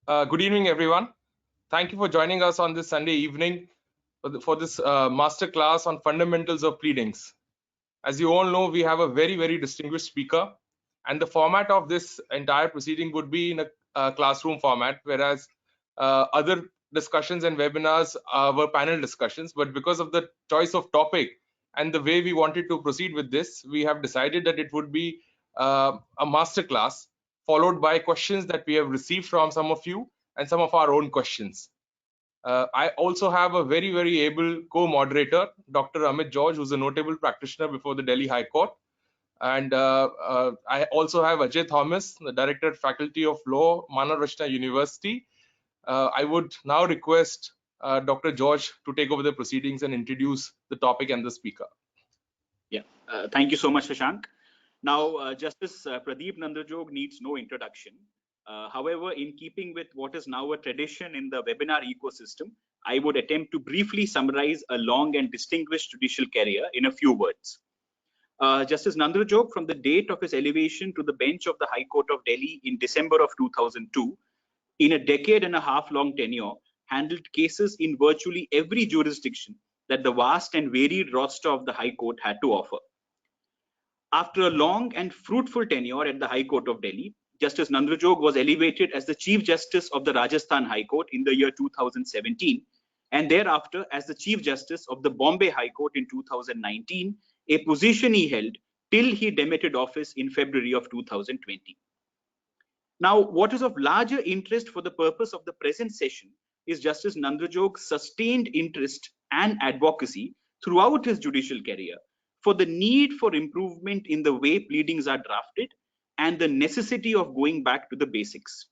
Good evening, everyone. Thank you for joining us on this Sunday evening for this masterclass on fundamentals of pleadings. As you all know, we have a very distinguished speaker, and the format of this entire proceeding would be in a classroom format, whereas other discussions and webinars were panel discussions. But because of the choice of topic and the way we wanted to proceed with this, we have decided that it would be a masterclass followed by questions that we have received from some of you and some of our own questions. I also have a very able co-moderator, Dr. Amit George, who's a notable practitioner before the Delhi High Court. And I also have Ajay Thomas, the Director at Faculty of Law, Manarashna University. I would now request Dr. George to take over the proceedings and introduce the topic and the speaker. Yeah, thank you so much, Shashank. Now, Justice Pradeep Nandrajog needs no introduction. However, in keeping with what is now a tradition in the webinar ecosystem, I would attempt to briefly summarize a long and distinguished judicial career in a few words. Justice Nandrajog, from the date of his elevation to the bench of the High Court of Delhi in December of 2002, in a decade and a half long tenure, handled cases in virtually every jurisdiction that the vast and varied roster of the High Court had to offer. After a long and fruitful tenure at the High Court of Delhi, Justice Nandrajog was elevated as the Chief Justice of the Rajasthan High Court in the year 2017, and thereafter as the Chief Justice of the Bombay High Court in 2019, a position he held till he demitted office in February of 2020. Now, what is of larger interest for the purpose of the present session is Justice Nandrajog's sustained interest and advocacy throughout his judicial career for the need for improvement in the way pleadings are drafted and the necessity of going back to the basics.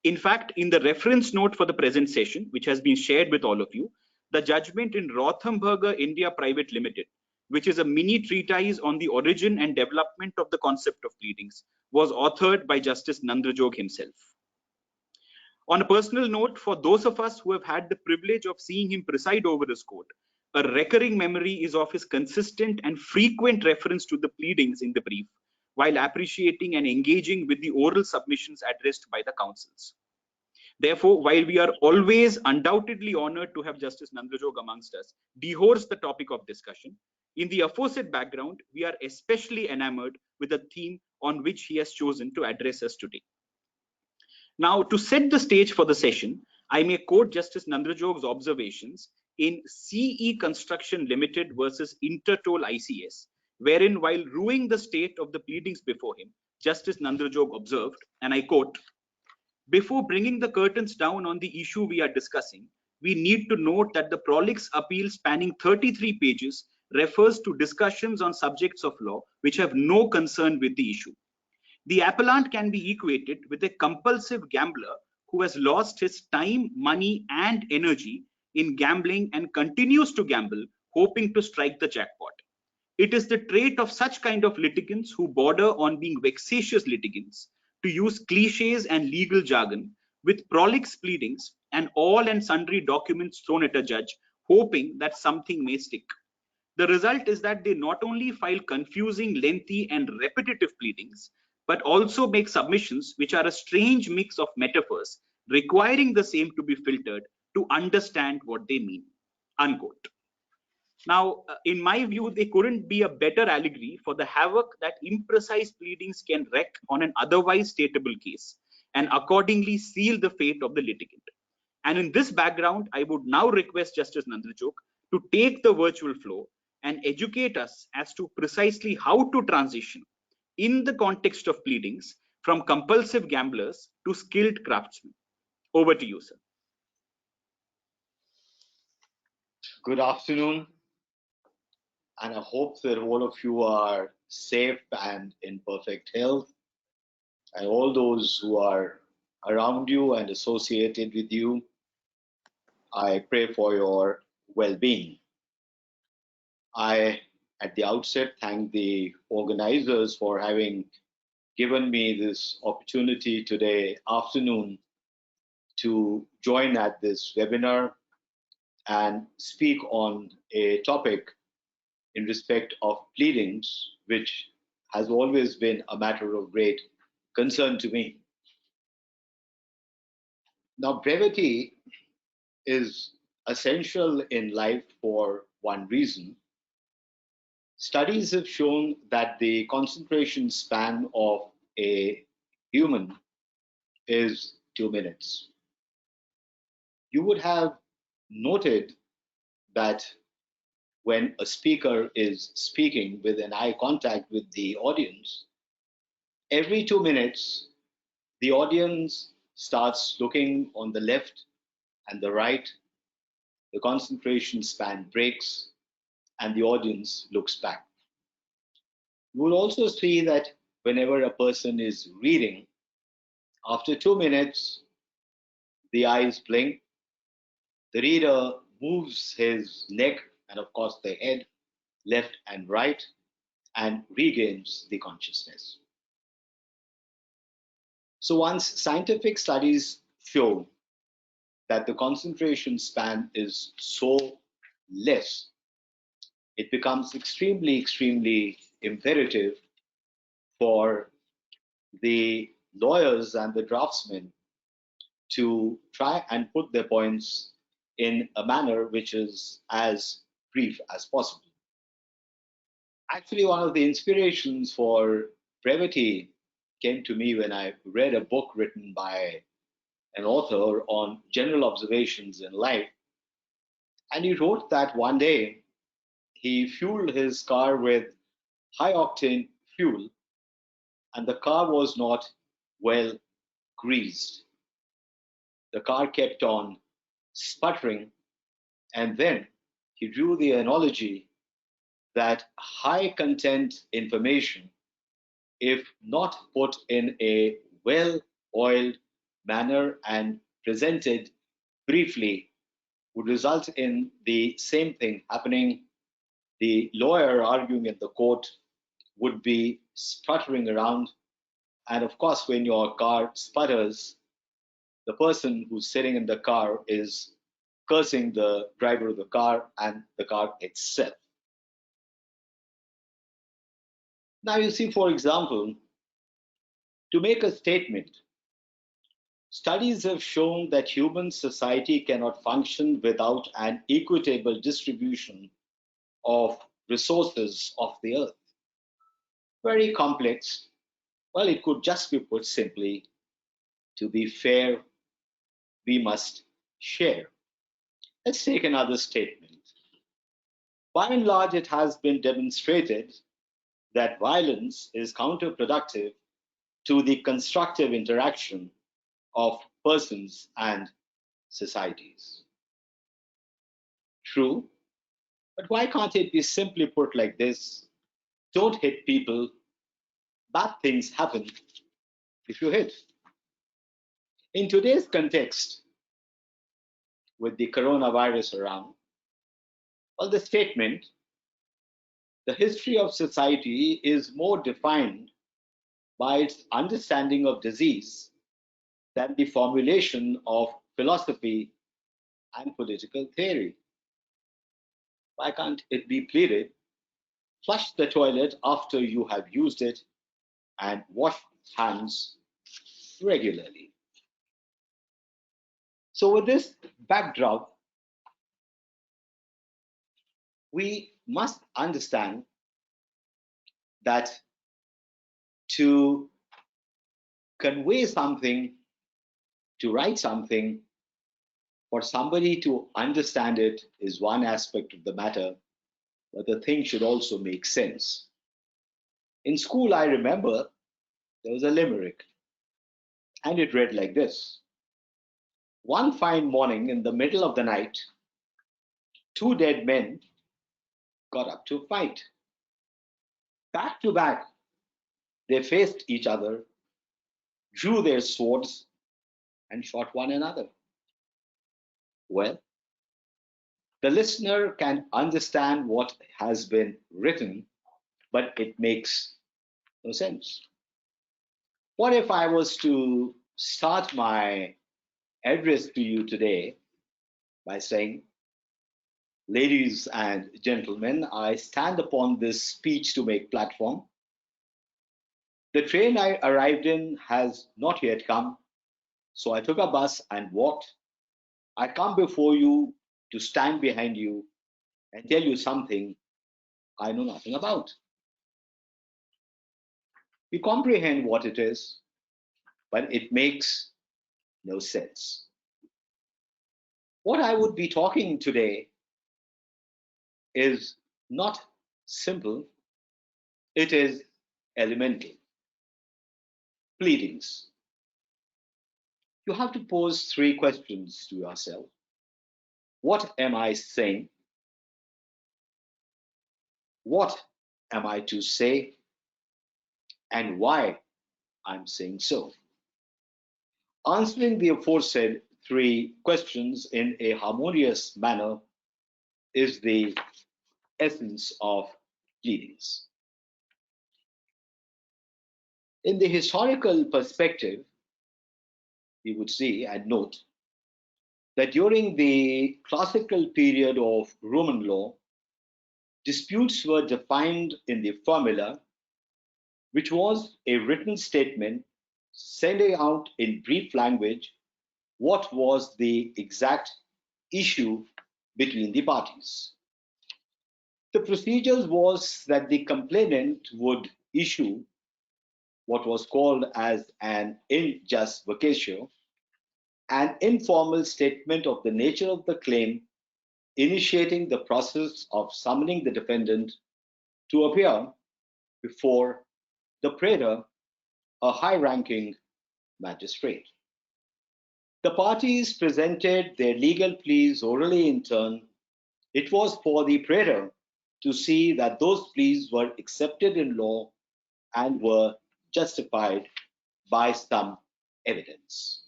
In fact, in the reference note for the present session, which has been shared with all of you, the judgment in Rothamberger India Private Limited, which is a mini treatise on the origin and development of the concept of pleadings, was authored by Justice Nandrajog himself. On a personal note, for those of us who have had the privilege of seeing him preside over his court, a recurring memory is of his consistent and frequent reference to the pleadings in the brief, while appreciating and engaging with the oral submissions addressed by the counsels. Therefore, while we are always undoubtedly honored to have Justice Nandrajog amongst us dehoarse the topic of discussion, in the aforesaid background, we are especially enamored with the theme on which he has chosen to address us today. Now, to set the stage for the session, I may quote Justice Nandrajog's observations in CE Construction Limited versus Intertoll ICS, wherein while rueing the state of the pleadings before him, Justice Nandrajog observed, and I quote, "Before bringing the curtains down on the issue we are discussing, we need to note that the prolix appeal spanning 33 pages refers to discussions on subjects of law which have no concern with the issue. The appellant can be equated with a compulsive gambler who has lost his time, money, and energy in gambling and continues to gamble, hoping to strike the jackpot. It is the trait of such kind of litigants who border on being vexatious litigants, to use cliches and legal jargon, with prolix pleadings and all and sundry documents thrown at a judge, hoping that something may stick. The result is that they not only file confusing, lengthy, and repetitive pleadings, but also make submissions which are a strange mix of metaphors, requiring the same to be filtered to understand what they mean." Unquote. Now, in my view, there couldn't be a better allegory for the havoc that imprecise pleadings can wreak on an otherwise stateable case, and accordingly seal the fate of the litigant. And in this background, I would now request Justice Nandrajog to take the virtual floor and educate us as to precisely how to transition in the context of pleadings from compulsive gamblers to skilled craftsmen. Over to you, sir. Good afternoon, and I hope that all of you are safe and in perfect health, and all those who are around you and associated with you, I pray for your well-being. I, at the outset, thank the organizers for having given me this opportunity today afternoon to join at this webinar and speak on a topic in respect of pleadings, which has always been a matter of great concern to me. Now, brevity is essential in life for one reason. Studies have shown that the concentration span of a human is 2 minutes. You would have noted that when a speaker is speaking with an eye contact with the audience, every 2 minutes, the audience starts looking on the left and the right, the concentration span breaks, and the audience looks back. You will also see that whenever a person is reading, after 2 minutes, the eyes blink, the reader moves his neck and, of course, the head left and right and regains the consciousness. So, once scientific studies show that the concentration span is so less, it becomes extremely imperative for the lawyers and the draftsmen to try and put their points in a manner which is as brief as possible. Actually, one of the inspirations for brevity came to me when I read a book written by an author on general observations in life. And he wrote that one day he fueled his car with high octane fuel, and the car was not well greased. The car kept on sputtering, and then he drew the analogy that high content information, if not put in a well oiled manner and presented briefly, would result in the same thing happening. The lawyer arguing in the court would be sputtering around. And of course, when your car sputters, the person who's sitting in the car is cursing the driver of the car and the car itself. Now, you see, for example, to make a statement, studies have shown that human society cannot function without an equitable distribution of resources of the earth. Very complex. Well, it could just be put simply: to be fair, we must share. Let's take another statement. By and large, it has been demonstrated that violence is counterproductive to the constructive interaction of persons and societies. True, but why can't it be simply put like this? Don't hit people. Bad things happen if you hit. In today's context, with the coronavirus around, well, the statement, the history of society is more defined by its understanding of disease than the formulation of philosophy and political theory. Why can't it be pleaded? Flush the toilet after you have used it and wash hands regularly. So, with this backdrop, we must understand that to convey something, to write something, for somebody to understand it is one aspect of the matter, but the thing should also make sense. In school, I remember there was a limerick, and it read like this: One fine morning in the middle of the night, two dead men got up to fight. Back to back, they faced each other, drew their swords, and shot one another. Well, the listener can understand what has been written, but it makes no sense. What if I was to start my address to you today by saying, ladies and gentlemen, I stand upon this speech to make platform. The train I arrived in has not yet come. So I took a bus and walked. I come before you to stand behind you and tell you something I know nothing about. We comprehend what it is, but it makes no sense. What I would be talking today is not simple, it is elemental. Pleadings. You have to pose three questions to yourself. What am I saying? What am I to say? And why I'm saying so? Answering the aforesaid three questions in a harmonious manner is the essence of pleadings. In the historical perspective, we would see and note that during the classical period of Roman law, disputes were defined in the formula, which was a written statement sending out in brief language what was the exact issue between the parties. The procedure was that the complainant would issue what was called as an in jus vacatio, an informal statement of the nature of the claim, initiating the process of summoning the defendant to appear before the praetor, a high-ranking magistrate. The parties presented their legal pleas orally in turn. It was for the praetor to see that those pleas were accepted in law and were justified by some evidence.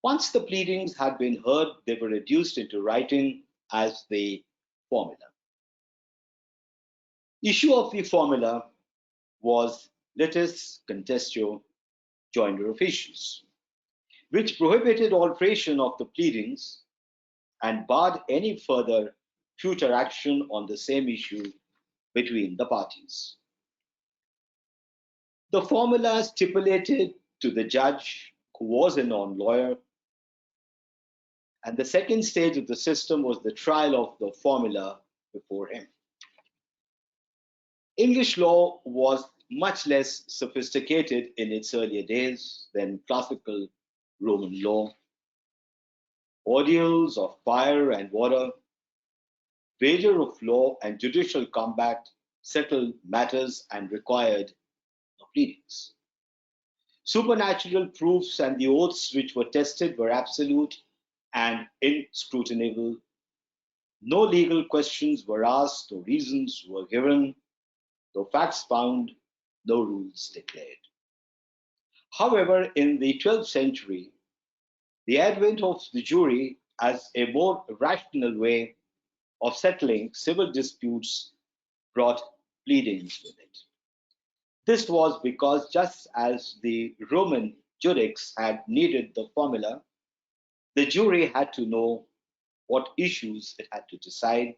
Once the pleadings had been heard, they were reduced into writing as the formula. Issue of the formula was litis contestio joinder officiis, which prohibited alteration of the pleadings and barred any further future action on the same issue between the parties. The formula stipulated to the judge, who was a non-lawyer, and the second stage of the system was the trial of the formula before him. English law was much less sophisticated in its earlier days than classical Roman law. Ordeals of fire and water, wager of law and judicial combat settled matters and required no pleadings. Supernatural proofs and the oaths which were tested were absolute and inscrutinable. No legal questions were asked, no reasons were given, no facts found, no rules declared. However, in the 12th century, the advent of the jury as a more rational way of settling civil disputes brought pleadings with it. This was because just as the Roman judex had needed the formula, the jury had to know what issues it had to decide.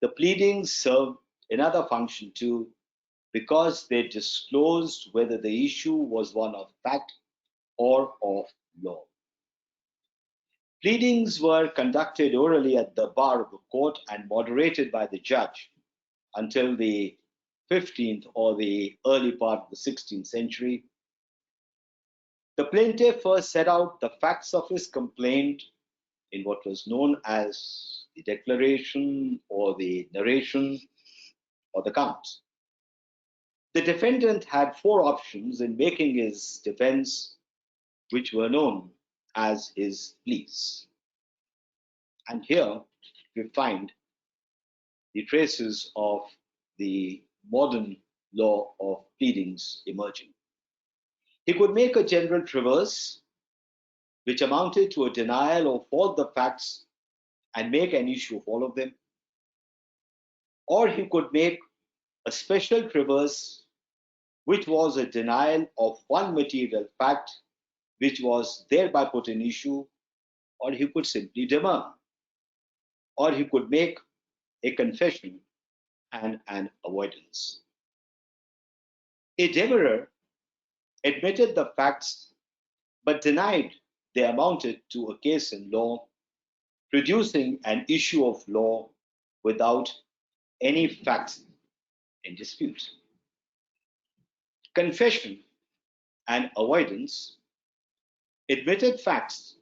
The pleadings served another function too, because they disclosed whether the issue was one of fact or of law. Pleadings were conducted orally at the bar of the court and moderated by the judge until the 15th or the early part of the 16th century. The plaintiff first set out the facts of his complaint in what was known as the declaration or the narration or the count. The defendant had four options in making his defense, which were known as his pleas. And here we find the traces of the modern law of pleadings emerging. He could make a general traverse, which amounted to a denial of all the facts and make an issue of all of them. Or he could make a special traverse, which was a denial of one material fact, which was thereby put in issue, or he could simply demur, or he could make a confession and an avoidance. A demurrer admitted the facts but denied they amounted to a case in law, producing an issue of law without any facts in dispute. Confession and avoidance admitted facts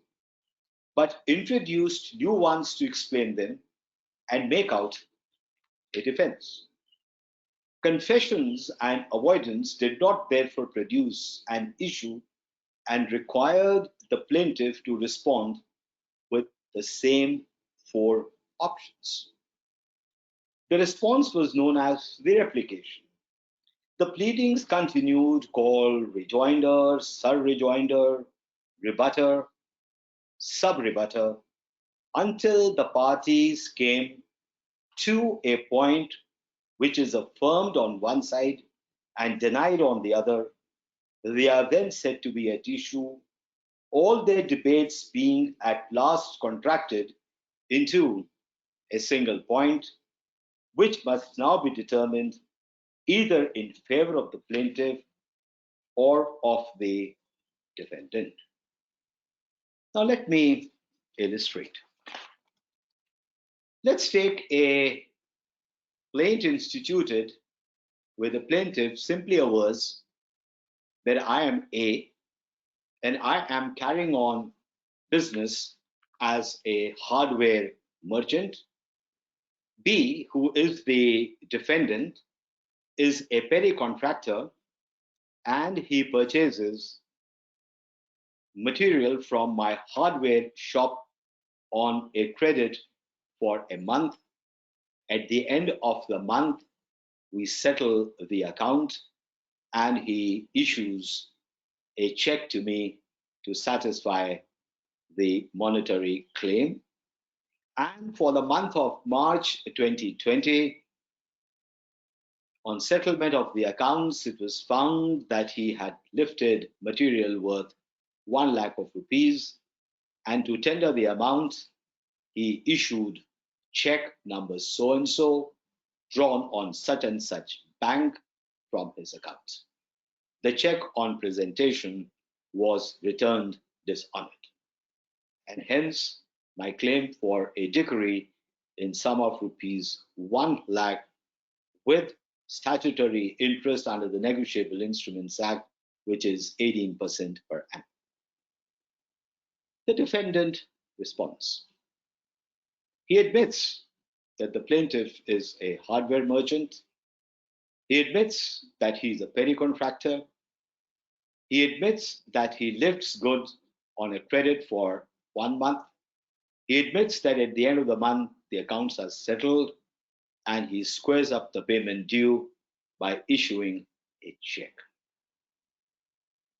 but introduced new ones to explain them and make out a defense. Confessions and avoidance did not therefore produce an issue and required the plaintiff to respond with the same four options. The response was known as the replication. The pleadings continued called rejoinder, sur-rejoinder, rebutter, sub-rebutter, until the parties came to a point which is affirmed on one side and denied on the other. They are then said to be at issue, all their debates being at last contracted into a single point, which must now be determined either in favor of the plaintiff or of the defendant. Now, let me illustrate. Let's take a plaint instituted where the plaintiff simply avers that I am A and I am carrying on business as a hardware merchant. B, who is the defendant, is a petty contractor and he purchases material from my hardware shop on a credit for a month. At the end of the month, we settle the account and he issues a check to me to satisfy the monetary claim. And for the month of March 2020, on settlement of the accounts, it was found that he had lifted material worth 1 lakh of rupees, and to tender the amount, he issued check number so and so, drawn on such and such bank from his account. The check on presentation was returned dishonored, and hence my claim for a dickery in sum of rupees 1 lakh with statutory interest under the Negotiable Instruments Act, which is 18% per annum. The defendant responds. He admits that the plaintiff is a hardware merchant. He admits that he's a petty contractor. He admits that he lifts goods on a credit for 1 month. He admits that at the end of the month, the accounts are settled and he squares up the payment due by issuing a check.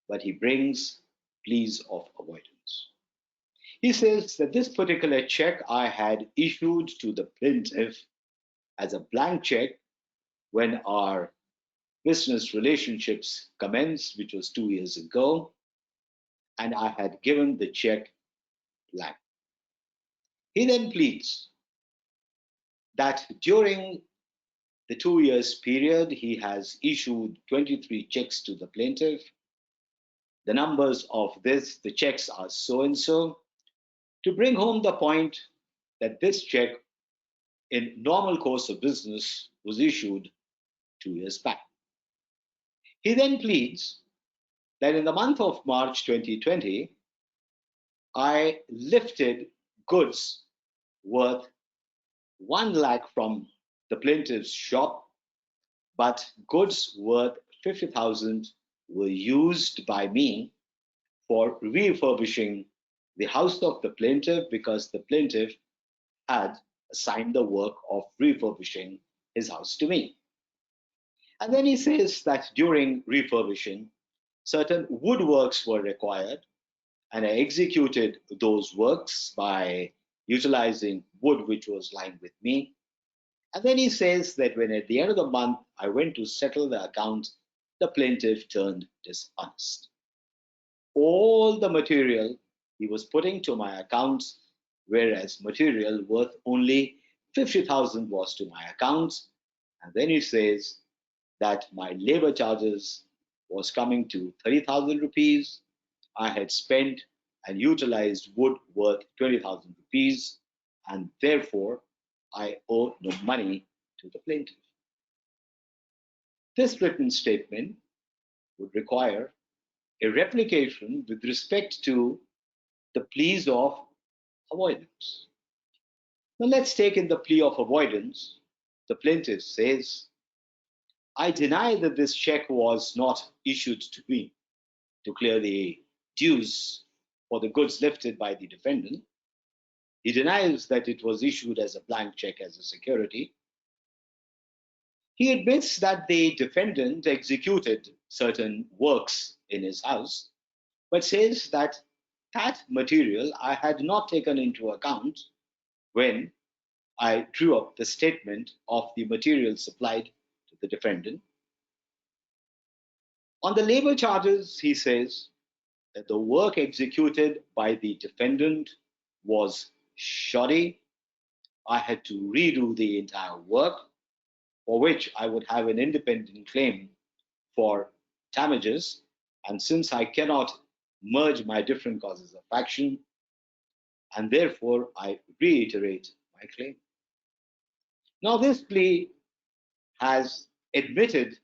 But he brings pleas of avoidance. He says that this particular check I had issued to the plaintiff as a blank check when our business relationships commenced, which was 2 years ago, and I had given the check blank. He then pleads that during the 2 years period, he has issued 23 checks to the plaintiff. The numbers of the checks are so and so, to bring home the point that this check in normal course of business was issued 2 years back. He then pleads that in the month of March 2020, I lifted goods worth 1 lakh from the plaintiff's shop, but goods worth 50,000 were used by me for refurbishing the house of the plaintiff because the plaintiff had assigned the work of refurbishing his house to me. And then he says that during refurbishing, certain woodworks were required, and I executed those works by utilizing wood which was lying with me. And then he says that when at the end of the month I went to settle the account, the plaintiff turned dishonest. All the material he was putting to my accounts, whereas material worth only 50,000 was to my accounts. And then he says that my labor charges was coming to 30,000 rupees. I had spent and utilized wood worth 20,000 rupees, and therefore I owe no money to the plaintiff. This written statement would require a replication with respect to the pleas of avoidance. Now let's take in the plea of avoidance. The plaintiff says, I deny that this check was not issued to me to clear the dues for the goods lifted by the defendant. He denies that it was issued as a blank check as a security. He admits that the defendant executed certain works in his house, but says that that material I had not taken into account when I drew up the statement of the material supplied to the defendant. On the labor charges, he says that the work executed by the defendant was shoddy. I had to redo the entire work, for which I would have an independent claim for damages. And since I cannot merge my different causes of action, and therefore I reiterate my claim. Now, this plea has admitted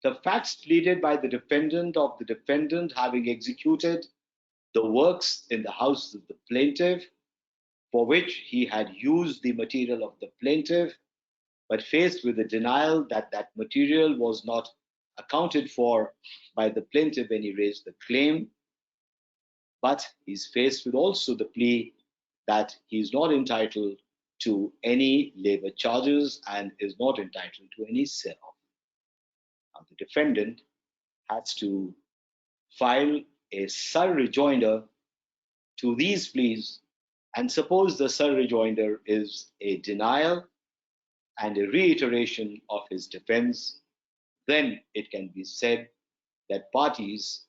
the facts pleaded by the defendant of the defendant having executed the works in the house of the plaintiff, for which he had used the material of the plaintiff, but faced with the denial that that material was not accounted for by the plaintiff when he raised the claim. But he's faced with also the plea that he is not entitled to any labor charges and is not entitled to any sell-off. Now, the defendant has to file a sur rejoinder to these pleas, and suppose the sur rejoinder is a denial and a reiteration of his defense, then it can be said that parties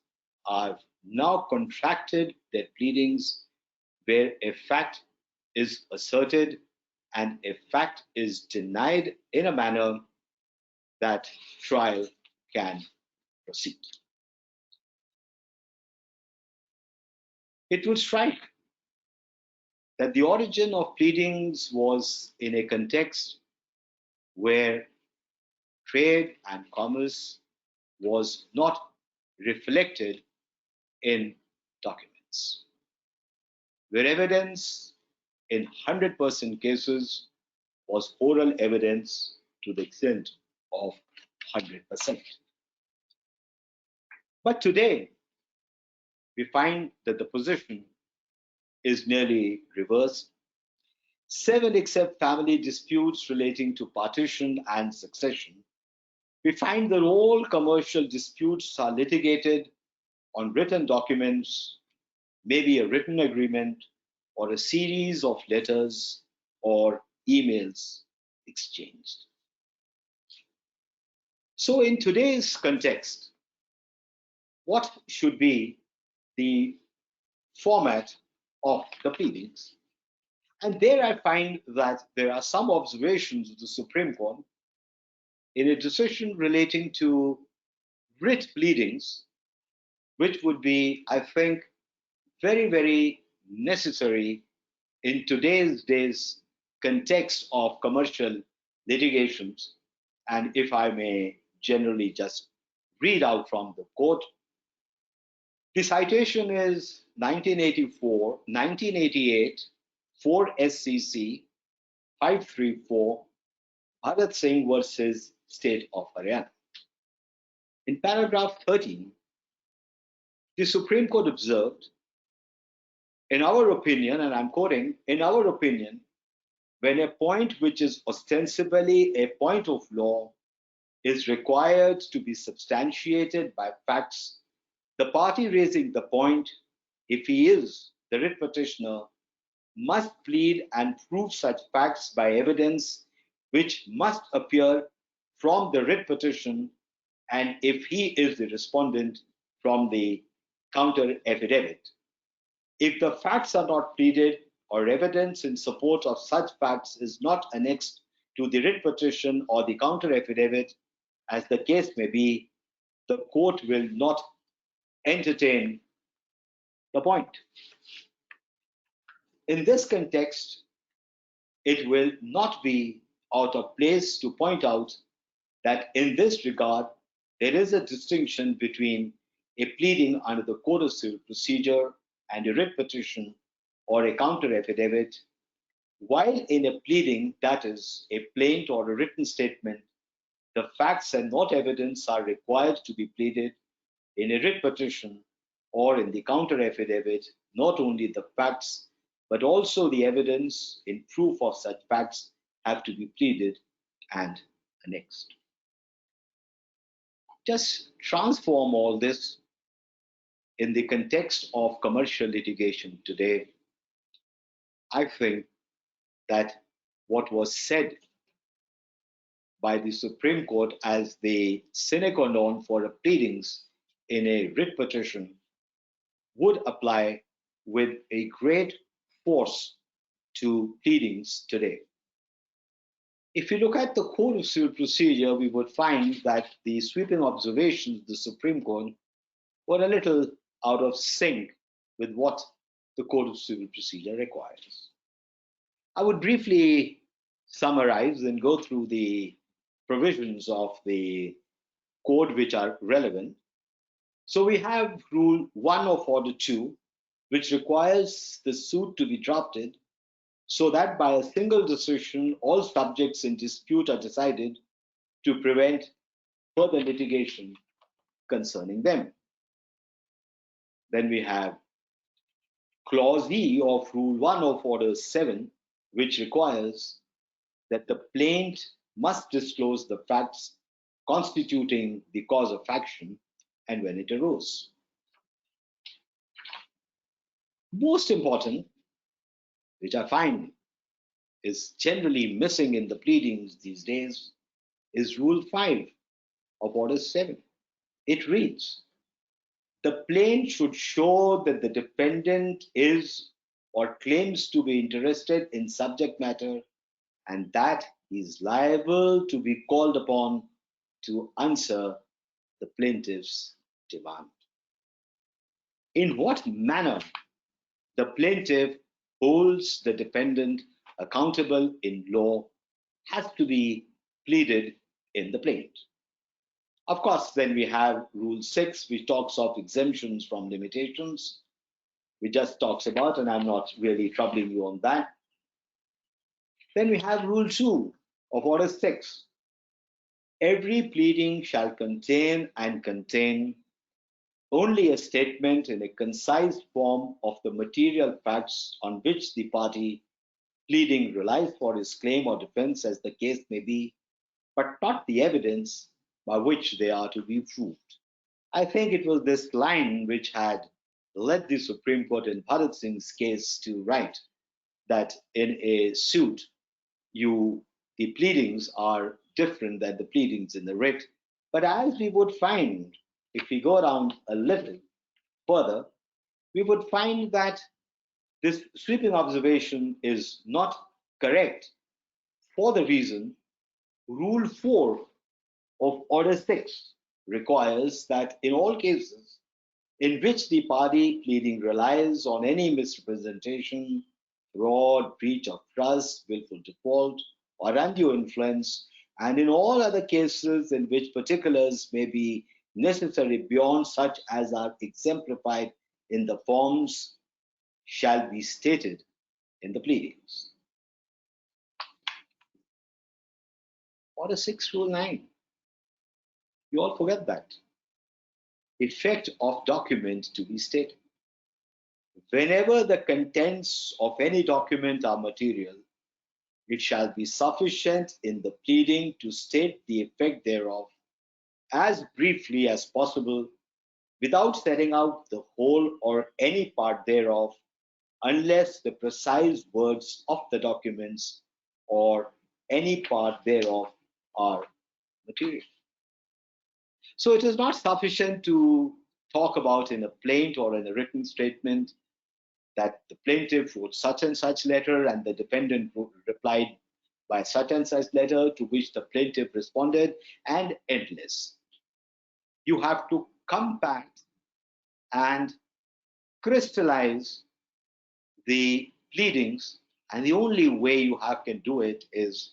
have now contracted their pleadings where a fact is asserted and a fact is denied in a manner that trial can proceed. It would strike that the origin of pleadings was in a context where trade and commerce was not reflected in documents, where evidence in 100% cases was oral evidence to the extent of 100%. But today, we find that the position is nearly reversed. 7 except family disputes relating to partition and succession, we find that all commercial disputes are litigated on written documents, maybe a written agreement or a series of letters or emails exchanged. So in today's context, what should be the format of the pleadings? And there I find that there are some observations of the Supreme Court in a decision relating to writ pleadings, which would be, I think, very, very necessary in today's days context of commercial litigations. And if I may generally just read out from the court, the citation is 1988, 4 SCC 534, Bharat Singh versus State of Haryana. In paragraph 13, the Supreme Court observed, in our opinion, and I'm quoting, in our opinion, when a point which is ostensibly a point of law is required to be substantiated by facts, the party raising the point, if he is the writ petitioner, must plead and prove such facts by evidence which must appear from the writ petition, and if he is the respondent, from the counter affidavit. If the facts are not pleaded or evidence in support of such facts is not annexed to the writ petition or the counter affidavit, as the case may be, the court will not entertain the point. In this context, it will not be out of place to point out that in this regard, there is a distinction between a pleading under the Code of Civil Procedure and a writ petition or a counter affidavit. While in a pleading, that is, a plaint or a written statement, the facts and not evidence are required to be pleaded. In a writ petition or in the counter affidavit, not only the facts but also the evidence in proof of such facts have to be pleaded and annexed. Just transform all this in the context of commercial litigation today. I think that what was said by the Supreme Court as the sine qua non for a pleadings in a writ petition would apply with a great force to pleadings today. If you look at the Code of Civil Procedure, we would find that the sweeping observations of the Supreme Court were a little out of sync with what the Code of Civil Procedure requires. I would briefly summarize and go through the provisions of the code which are relevant. So we have Rule 1 of Order 2, which requires the suit to be drafted so that by a single decision, all subjects in dispute are decided to prevent further litigation concerning them. Then we have Clause E of Rule 1 of Order 7, which requires that the plaintiff must disclose the facts constituting the cause of action and when it arose. Most important, which I find is generally missing in the pleadings these days, is Rule 5 of Order 7. It reads, the plaintiff should show that the defendant is or claims to be interested in subject matter and that he is liable to be called upon to answer the plaintiff's demand. In what manner the plaintiff holds the defendant accountable in law has to be pleaded in the plaint. Of course, then we have Rule 6, which talks of exemptions from limitations. We just talks about, and I'm not really troubling you on that. Then we have Rule 2 of Order 6. Every pleading shall contain only a statement in a concise form of the material facts on which the party pleading relies for his claim or defense as the case may be, but not the evidence by which they are to be proved. I think it was this line which had led the Supreme Court in Bharat Singh's case to write that in a suit, the pleadings are different than the pleadings in the writ. But as we would find, if we go down a little further, we would find that this sweeping observation is not correct for the reason Rule 4 of Order 6 requires that in all cases in which the party pleading relies on any misrepresentation, fraud, breach of trust, willful default, or undue influence, and in all other cases in which particulars may be necessary beyond such as are exemplified in the forms shall be stated in the pleadings. Order 6, Rule 9. You all forget that. Effect of document to be stated. Whenever the contents of any document are material, it shall be sufficient in the pleading to state the effect thereof as briefly as possible without setting out the whole or any part thereof unless the precise words of the documents or any part thereof are material. So it is not sufficient to talk about in a plaint or in a written statement that the plaintiff wrote such and such letter and the defendant replied by such and such letter to which the plaintiff responded, and endless. You have to come back and crystallize the pleadings, and the only way you can do it is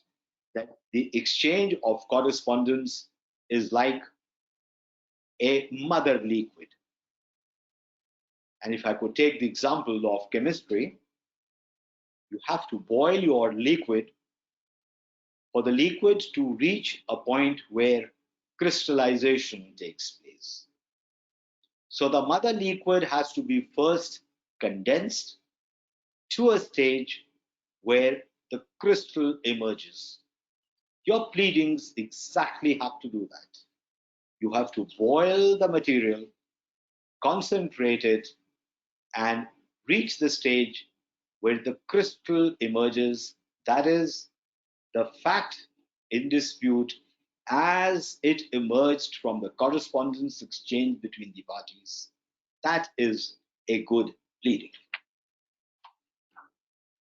that the exchange of correspondence is like a mother liquid. And if I could take the example of chemistry, you have to boil your liquid for the liquid to reach a point where crystallization takes place. So the mother liquid has to be first condensed to a stage where the crystal emerges. Your pleadings exactly have to do that. You have to boil the material, concentrate it, and reach the stage where the crystal emerges. That is the fact in dispute as it emerged from the correspondence exchange between the parties. That is a good pleading.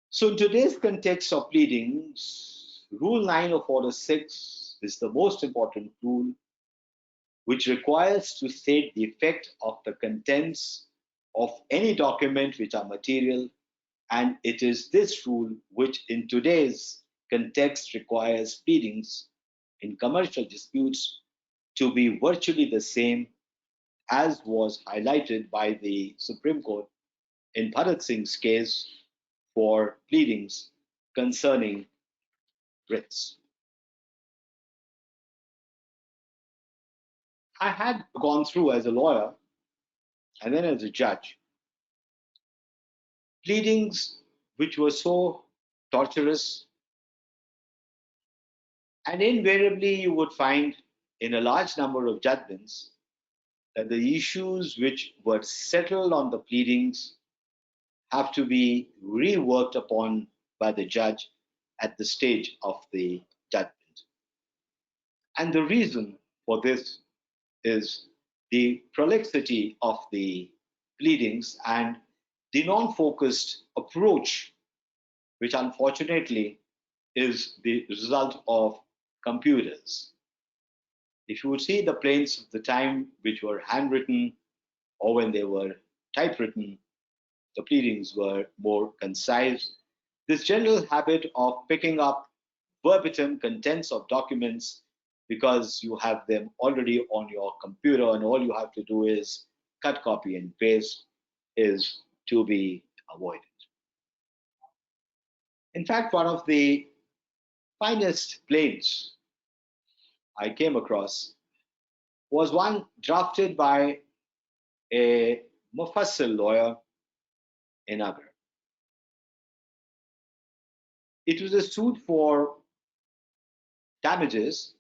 So in today's context of pleadings, Rule 9 of Order 6 is the most important rule, which requires to state the effect of the contents of any document which are material, and it is this rule which in today's context requires pleadings in commercial disputes to be virtually the same as was highlighted by the Supreme Court in Bharat Singh's case for pleadings concerning writs. I had gone through as a lawyer and then as a judge pleadings which were so torturous, and invariably you would find in a large number of judgments that the issues which were settled on the pleadings have to be reworked upon by the judge at the stage of the judgment. And the reason for this is the prolixity of the pleadings and the non-focused approach, which unfortunately is the result of computers. If you would see the plaints of the time which were handwritten or when they were typewritten, the pleadings were more concise. This general habit of picking up verbatim contents of documents because you have them already on your computer and all you have to do is cut, copy, and paste is to be avoided. In fact, one of the finest plaints I came across was one drafted by a Mufassil lawyer in Agra. It was a suit for damages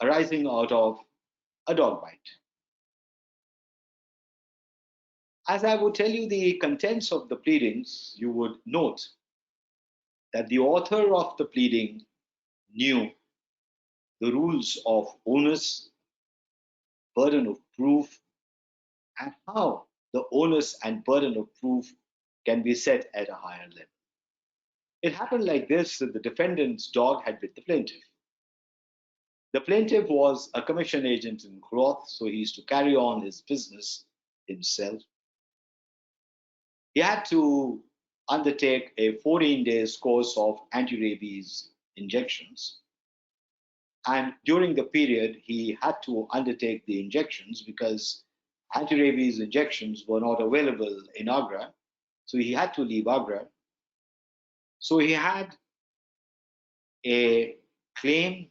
arising out of a dog bite. As I would tell you the contents of the pleadings, you would note that the author of the pleading knew the rules of onus, burden of proof, and how the onus and burden of proof can be set at a higher level. It happened like this that the defendant's dog had bit the plaintiff. The plaintiff was a commission agent in cloth, so he used to carry on his business himself. He had to undertake a 14 days course of anti-rabies injections. And during the period, he had to undertake the injections because anti-rabies injections were not available in Agra. So he had to leave Agra. So he had a claim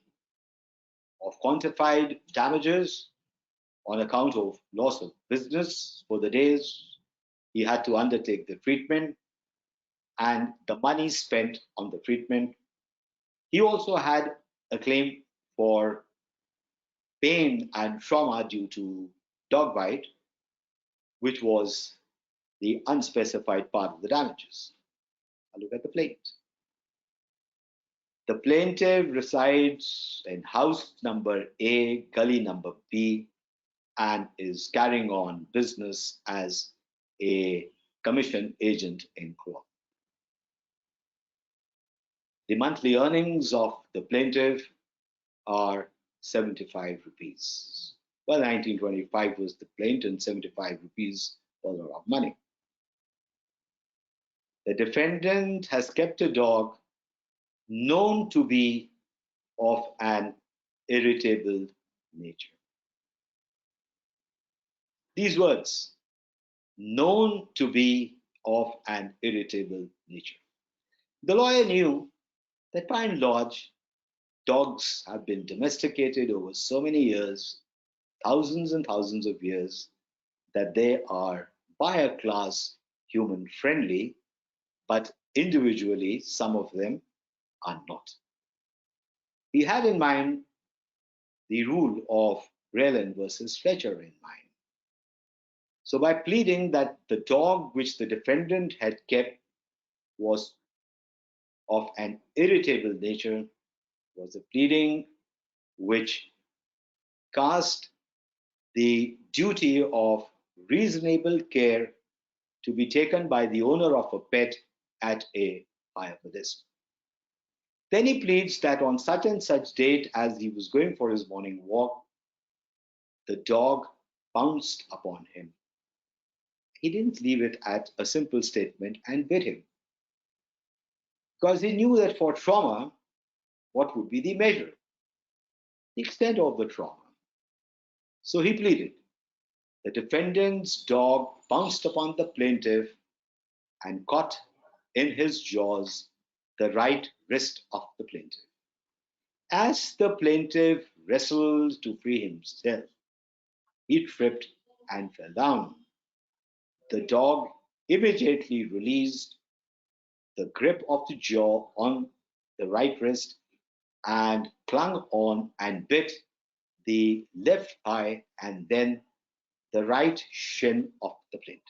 of quantified damages on account of loss of business for the days he had to undertake the treatment and the money spent on the treatment. He also had a claim for pain and trauma due to dog bite, which was the unspecified part of the damages. Now look at the plaintiff. The plaintiff resides in house number A, gully number B, and is carrying on business as a commission agent in cloth. The monthly earnings of the plaintiff are 75 rupees. Well, 1925 was the plaint and 75 rupees was a lot of money. The defendant has kept a dog known to be of an irritable nature. These words, known to be of an irritable nature. The lawyer knew that by and large, dogs have been domesticated over so many years, thousands and thousands of years, that they are by a class human friendly, but individually, some of them are not. He had in mind the rule of Breland versus Fletcher in mind. So, by pleading that the dog which the defendant had kept was of an irritable nature, was a pleading which cast the duty of reasonable care to be taken by the owner of a pet at a higher pedestal. Then he pleads that on such and such date, as he was going for his morning walk, the dog pounced upon him. He didn't leave it at a simple statement and bit him, because he knew that for trauma, what would be the measure, the extent of the trauma? So he pleaded. The defendant's dog pounced upon the plaintiff and caught in his jaws the right wrist of the plaintiff. As the plaintiff wrestled to free himself, he tripped and fell down. The dog immediately released the grip of the jaw on the right wrist and clung on and bit the left thigh and then the right shin of the plaintiff.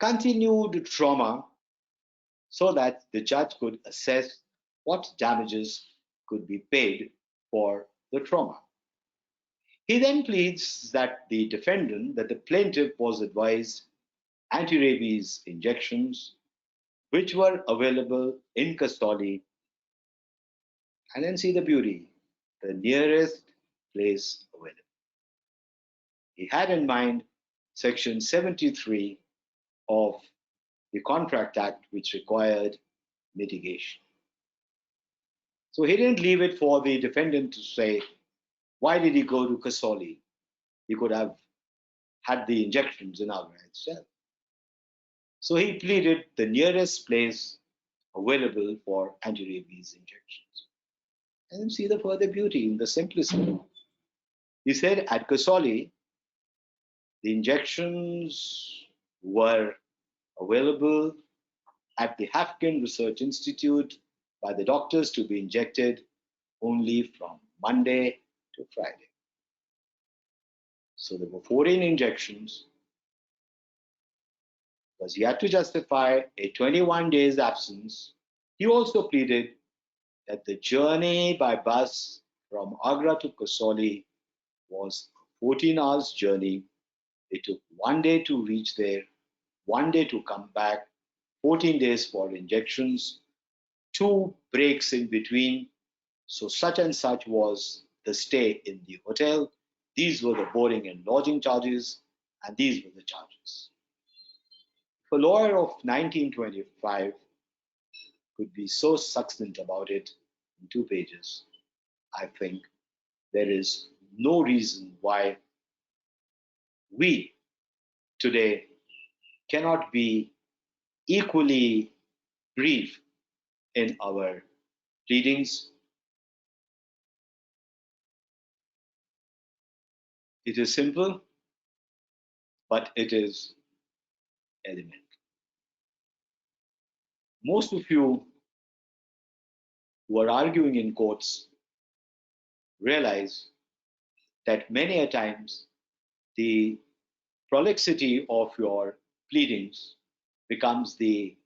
Continued trauma so that the judge could assess what damages could be paid for the trauma. He then pleads that the plaintiff was advised anti-rabies injections which were available in Kasoli, and then see the beauty, the nearest place available. He had in mind Section 73 of the Contract Act, which required mitigation. So he didn't leave it for the defendant to say, why did he go to Kasoli? He could have had the injections in Agra itself. So he pleaded the nearest place available for anti-rabies injections. And then see the further beauty in the simplicity. He said at Kasoli, the injections were available at the Hafkin Research Institute by the doctors to be injected only from Monday to Friday. So there were 14 injections because he had to justify a 21 days absence. He also pleaded that the journey by bus from Agra to Kasoli was a 14 hours journey. It took 1 day to reach there, 1 day to come back, 14 days for injections, 2 breaks in between. So such and such was the stay in the hotel. These were the boarding and lodging charges, and these were the charges. If a lawyer of 1925 could be so succinct about it in 2 pages, I think there is no reason why we today cannot be equally brief in our pleadings. It is simple, but it is elemental. Most of you who are arguing in courts realize that many a times the prolixity of your pleadings becomes the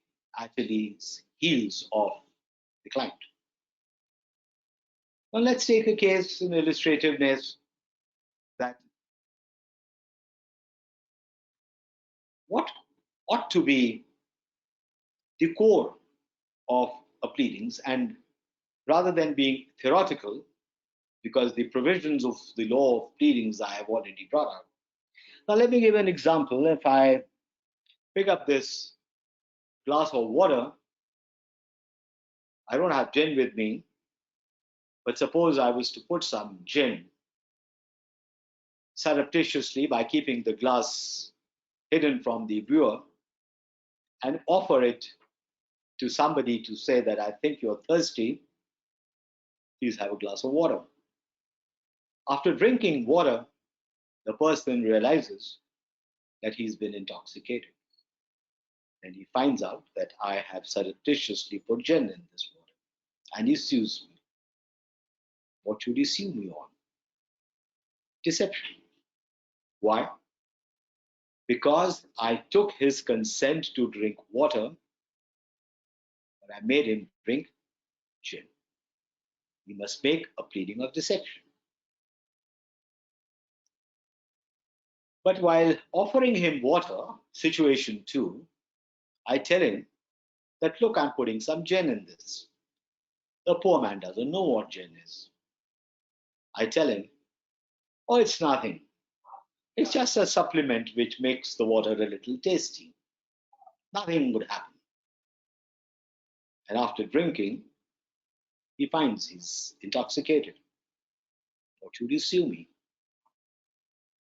Achilles heels of the client. Now let's take a case in illustrativeness that what ought to be the core of a pleadings, and rather than being theoretical, because the provisions of the law of pleadings I have already brought out. Now let me give an example. If I pick up this glass of water, I don't have gin with me, but suppose I was to put some gin surreptitiously by keeping the glass hidden from the viewer and offer it to somebody to say that I think you're thirsty, please have a glass of water. After drinking water, the person realizes that he's been intoxicated. And he finds out that I have surreptitiously put gin in this water. And he sues me. What should he sue me on? Deception. Why? Because I took his consent to drink water, but I made him drink gin. He must make a pleading of deception. But while offering him water, situation 2, I tell him that, look, I'm putting some gin in this. The poor man doesn't know what gin is. I tell him, oh, it's nothing. It's just a supplement which makes the water a little tasty. Nothing would happen. And after drinking, he finds he's intoxicated. What should you sue me?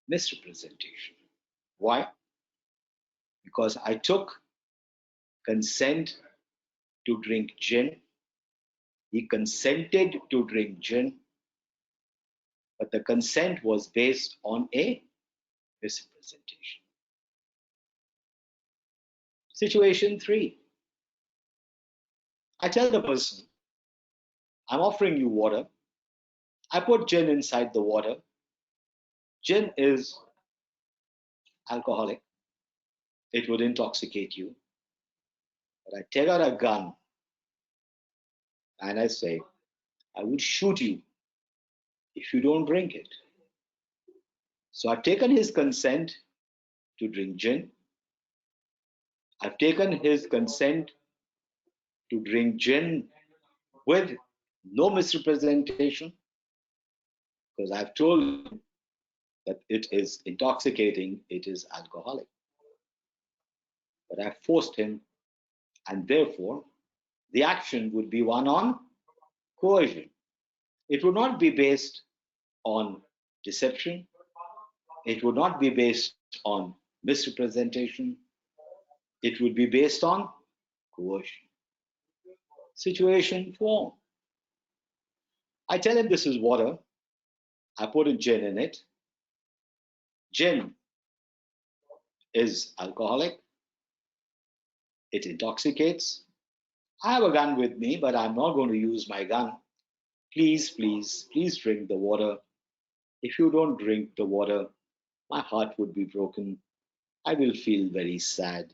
Misrepresentation. Why? Because I took consent to drink gin. He consented to drink gin, but the consent was based on a misrepresentation. Situation 3. I tell the person, I'm offering you water. I put gin inside the water. Gin is alcoholic. It would intoxicate you. But I take out a gun and I say, I would shoot you if you don't drink it. So I've taken his consent to drink gin. I've taken his consent to drink gin with no misrepresentation, because I've told him that it is intoxicating, it is alcoholic. But I've forced him, and therefore the action would be one on coercion. It would not be based on deception. It would not be based on misrepresentation. It would be based on coercion. Situation 4. I tell him this is water. I put a gin in it. Gin is alcoholic. It intoxicates. I have a gun with me, but I'm not going to use my gun. Please, please, please drink the water. If you don't drink the water, my heart would be broken. I will feel very sad.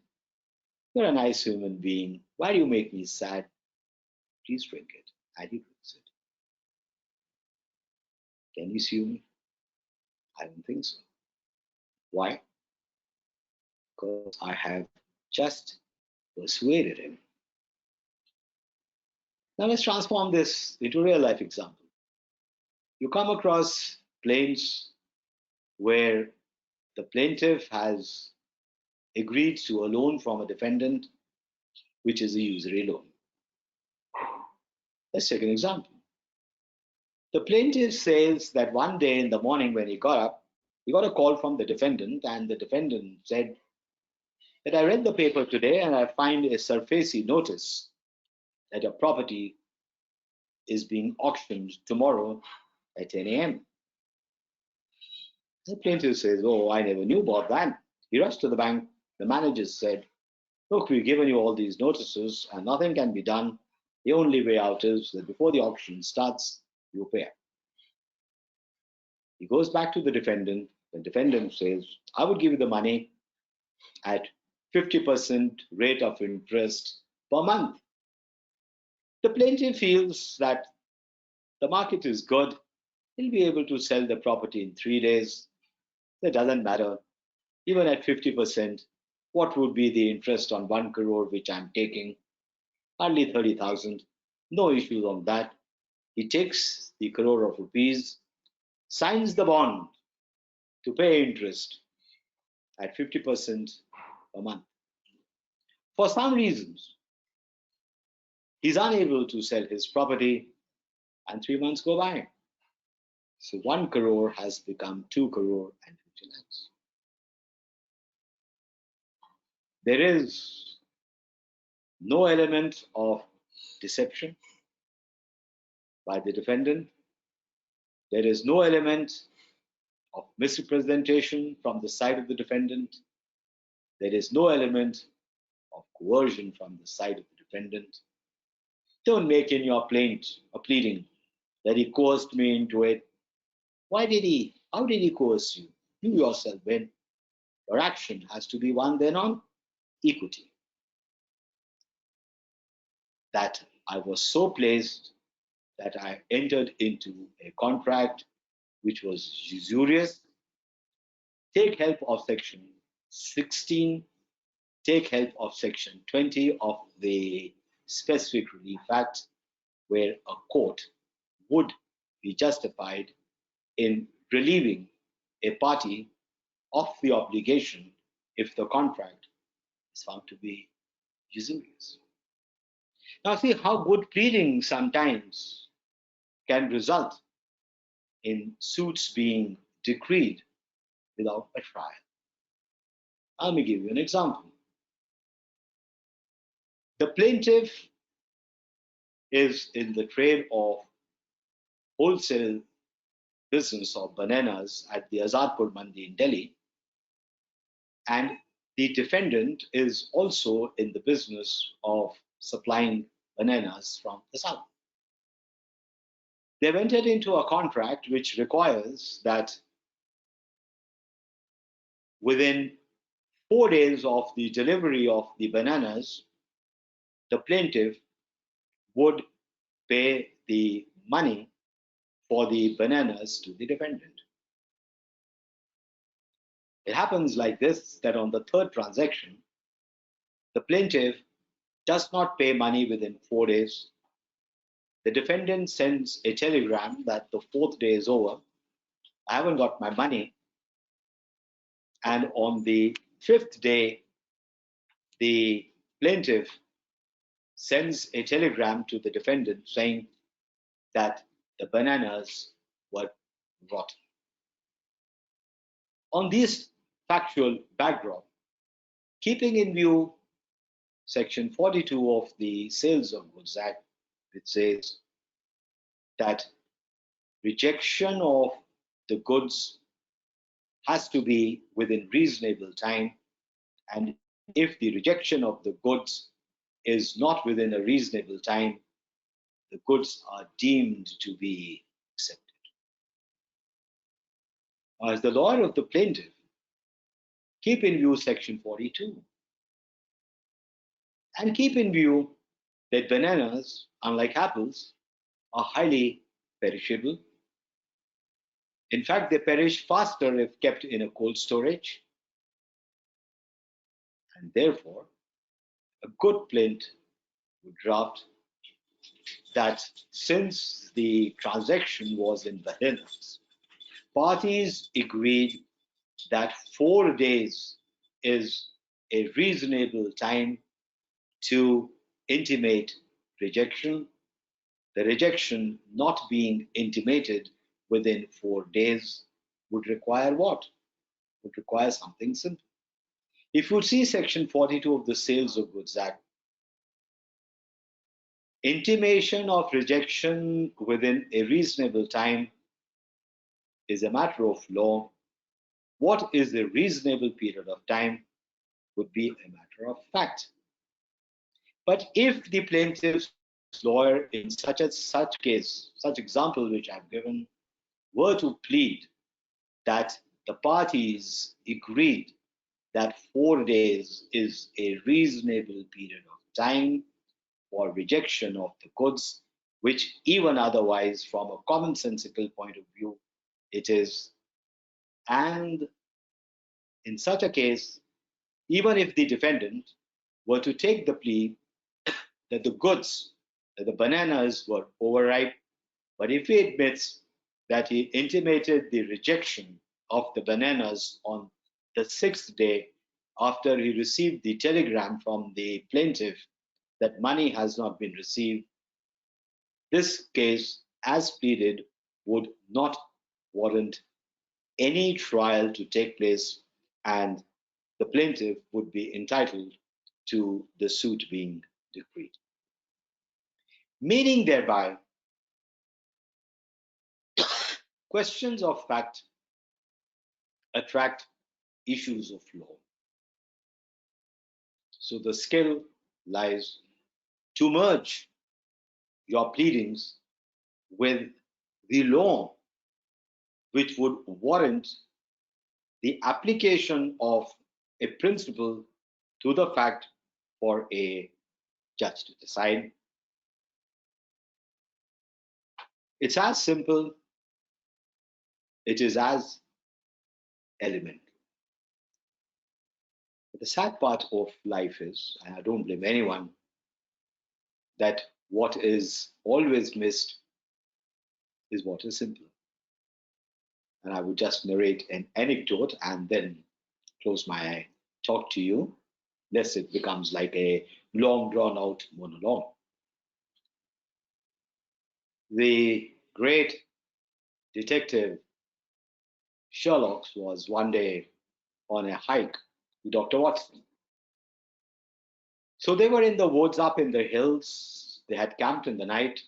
You're a nice human being. Why do you make me sad? Please drink it. And he drinks it. Can you sue me? I don't think so. Why? Because I have just persuaded him. Now let's transform this into a real life example. You come across claims where the plaintiff has agreed to a loan from a defendant, which is a usury loan. Let's take an example. The plaintiff says that one day in the morning when he got up, he got a call from the defendant, and the defendant said that I read the paper today and I find a surfacey notice that a property is being auctioned tomorrow at 10 a.m. The plaintiff says, oh, I never knew about that. He rushed to the bank. The manager said, look, we've given you all these notices and nothing can be done. The only way out is that before the auction starts, you pay. He goes back to the defendant. The defendant says, I would give you the money at 50% rate of interest per month. The plaintiff feels that the market is good. He'll be able to sell the property in 3 days. It doesn't matter. Even at 50%, what would be the interest on 1 crore which I'm taking? Hardly 30,000. No issues on that. He takes the crore of rupees, signs the bond to pay interest at 50% a month. For some reasons, he's unable to sell his property, and 3 months go by. So 1 crore has become 2 crore and 50 lakhs. There is no element of deception by the defendant. There is no element of misrepresentation from the side of the defendant. There is no element of coercion from the side of the defendant. Don't make in your plaint or pleading that he coerced me into it. Why did he? How did he coerce you? You yourself win. Your action has to be one then on equity. That I was so placed that I entered into a contract which was usurious. Take help of section 16, take help of section 20 of the Specific Relief Act, where a court would be justified in relieving a party of the obligation if the contract is found to be usurious. Now see how good pleading sometimes can result in suits being decreed without a trial. Let me give you an example. The plaintiff is in the trade of wholesale business of bananas at the Azadpur Mandi in Delhi, and the defendant is also in the business of supplying bananas from the south. They've entered into a contract which requires that within 4 days of the delivery of the bananas, the plaintiff would pay the money for the bananas to the defendant. It happens like this, that on the 3rd transaction, the plaintiff does not pay money within 4 days. The defendant sends a telegram that the 4th day is over, I haven't got my money. And on the 5th day, the plaintiff sends a telegram to the defendant saying that the bananas were rotten. On this factual backdrop, keeping in view section 42 of the Sales of Goods Act, which says that rejection of the goods has to be within reasonable time, and if the rejection of the goods is not within a reasonable time, the goods are deemed to be accepted. As the lawyer of the plaintiff, keep in view section 42 and keep in view that bananas, unlike apples, are highly perishable. In fact, they perish faster if kept in a cold storage. And therefore, a good plaintiff would draft that since the transaction was in bananas, parties agreed that 4 days is a reasonable time to intimate rejection. The rejection not being intimated within 4 days would require what? Would require something simple. If you see section 42 of the Sales of Goods Act, intimation of rejection within a reasonable time is a matter of law. What is the reasonable period of time would be a matter of fact. But if the plaintiff's lawyer in such case, such example which I've given, were to plead that the parties agreed that 4 days is a reasonable period of time for rejection of the goods, which even otherwise from a commonsensical point of view it is, and in such a case, even if the defendant were to take the plea that the goods, that the bananas were overripe, but if he admits that he intimated the rejection of the bananas on the 6th day, after he received the telegram from the plaintiff that money has not been received, this case, as pleaded, would not warrant any trial to take place, and the plaintiff would be entitled to the suit being decreed. Meaning thereby, questions of fact attract issues of law. So the skill lies to merge your pleadings with the law, which would warrant the application of a principle to the fact for a judge to decide. It's as simple, it is as elemental. But the sad part of life is, and I don't blame anyone, that what is always missed is what is simple. And I would just narrate an anecdote and then close my talk to you, lest it becomes like a long drawn out monologue. The great detective Sherlock was one day on a hike with Dr. Watson. So they were in the woods up in the hills. They had camped in the night.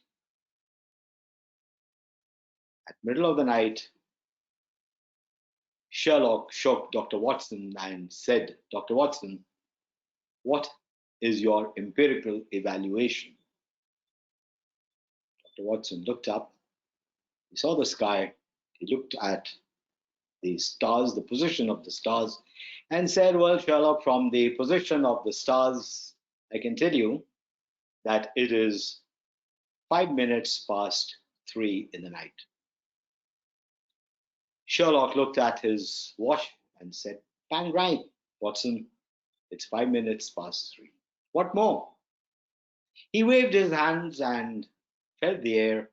At middle of the night, Sherlock shook Dr. Watson and said, Dr. Watson, what is your empirical evaluation? Dr. Watson looked up. He saw the sky. He looked at the stars, the position of the stars, and said, well, Sherlock, from the position of the stars, I can tell you that it is 5 minutes past 3 in the night. Sherlock looked at his watch and said, bang right, Watson, it's 5 minutes past 3. What more? He waved his hands and felt the air,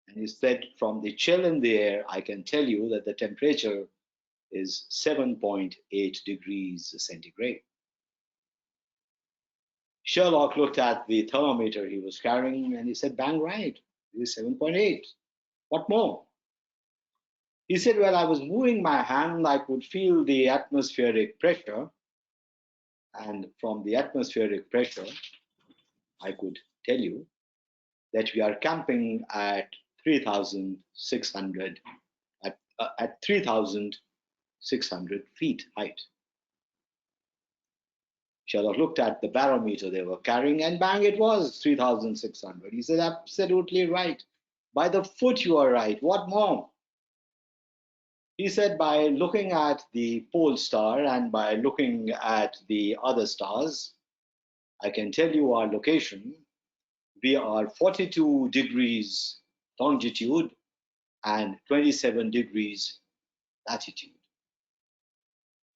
and he said, from the chill in the air, I can tell you that the temperature is 7.8 degrees centigrade. Sherlock looked at the thermometer he was carrying and he said, bang right, it is 7.8. What more? He said, well, I was moving my hand, I could feel the atmospheric pressure, and from the atmospheric pressure, I could tell you that we are camping at 3,600 at 3,600 feet height. Sherlock looked at the barometer they were carrying, and bang, it was 3,600. He said, absolutely right. By the foot, you are right. What more? He said, by looking at the pole star and by looking at the other stars, I can tell you our location. We are 42 degrees longitude and 27 degrees latitude.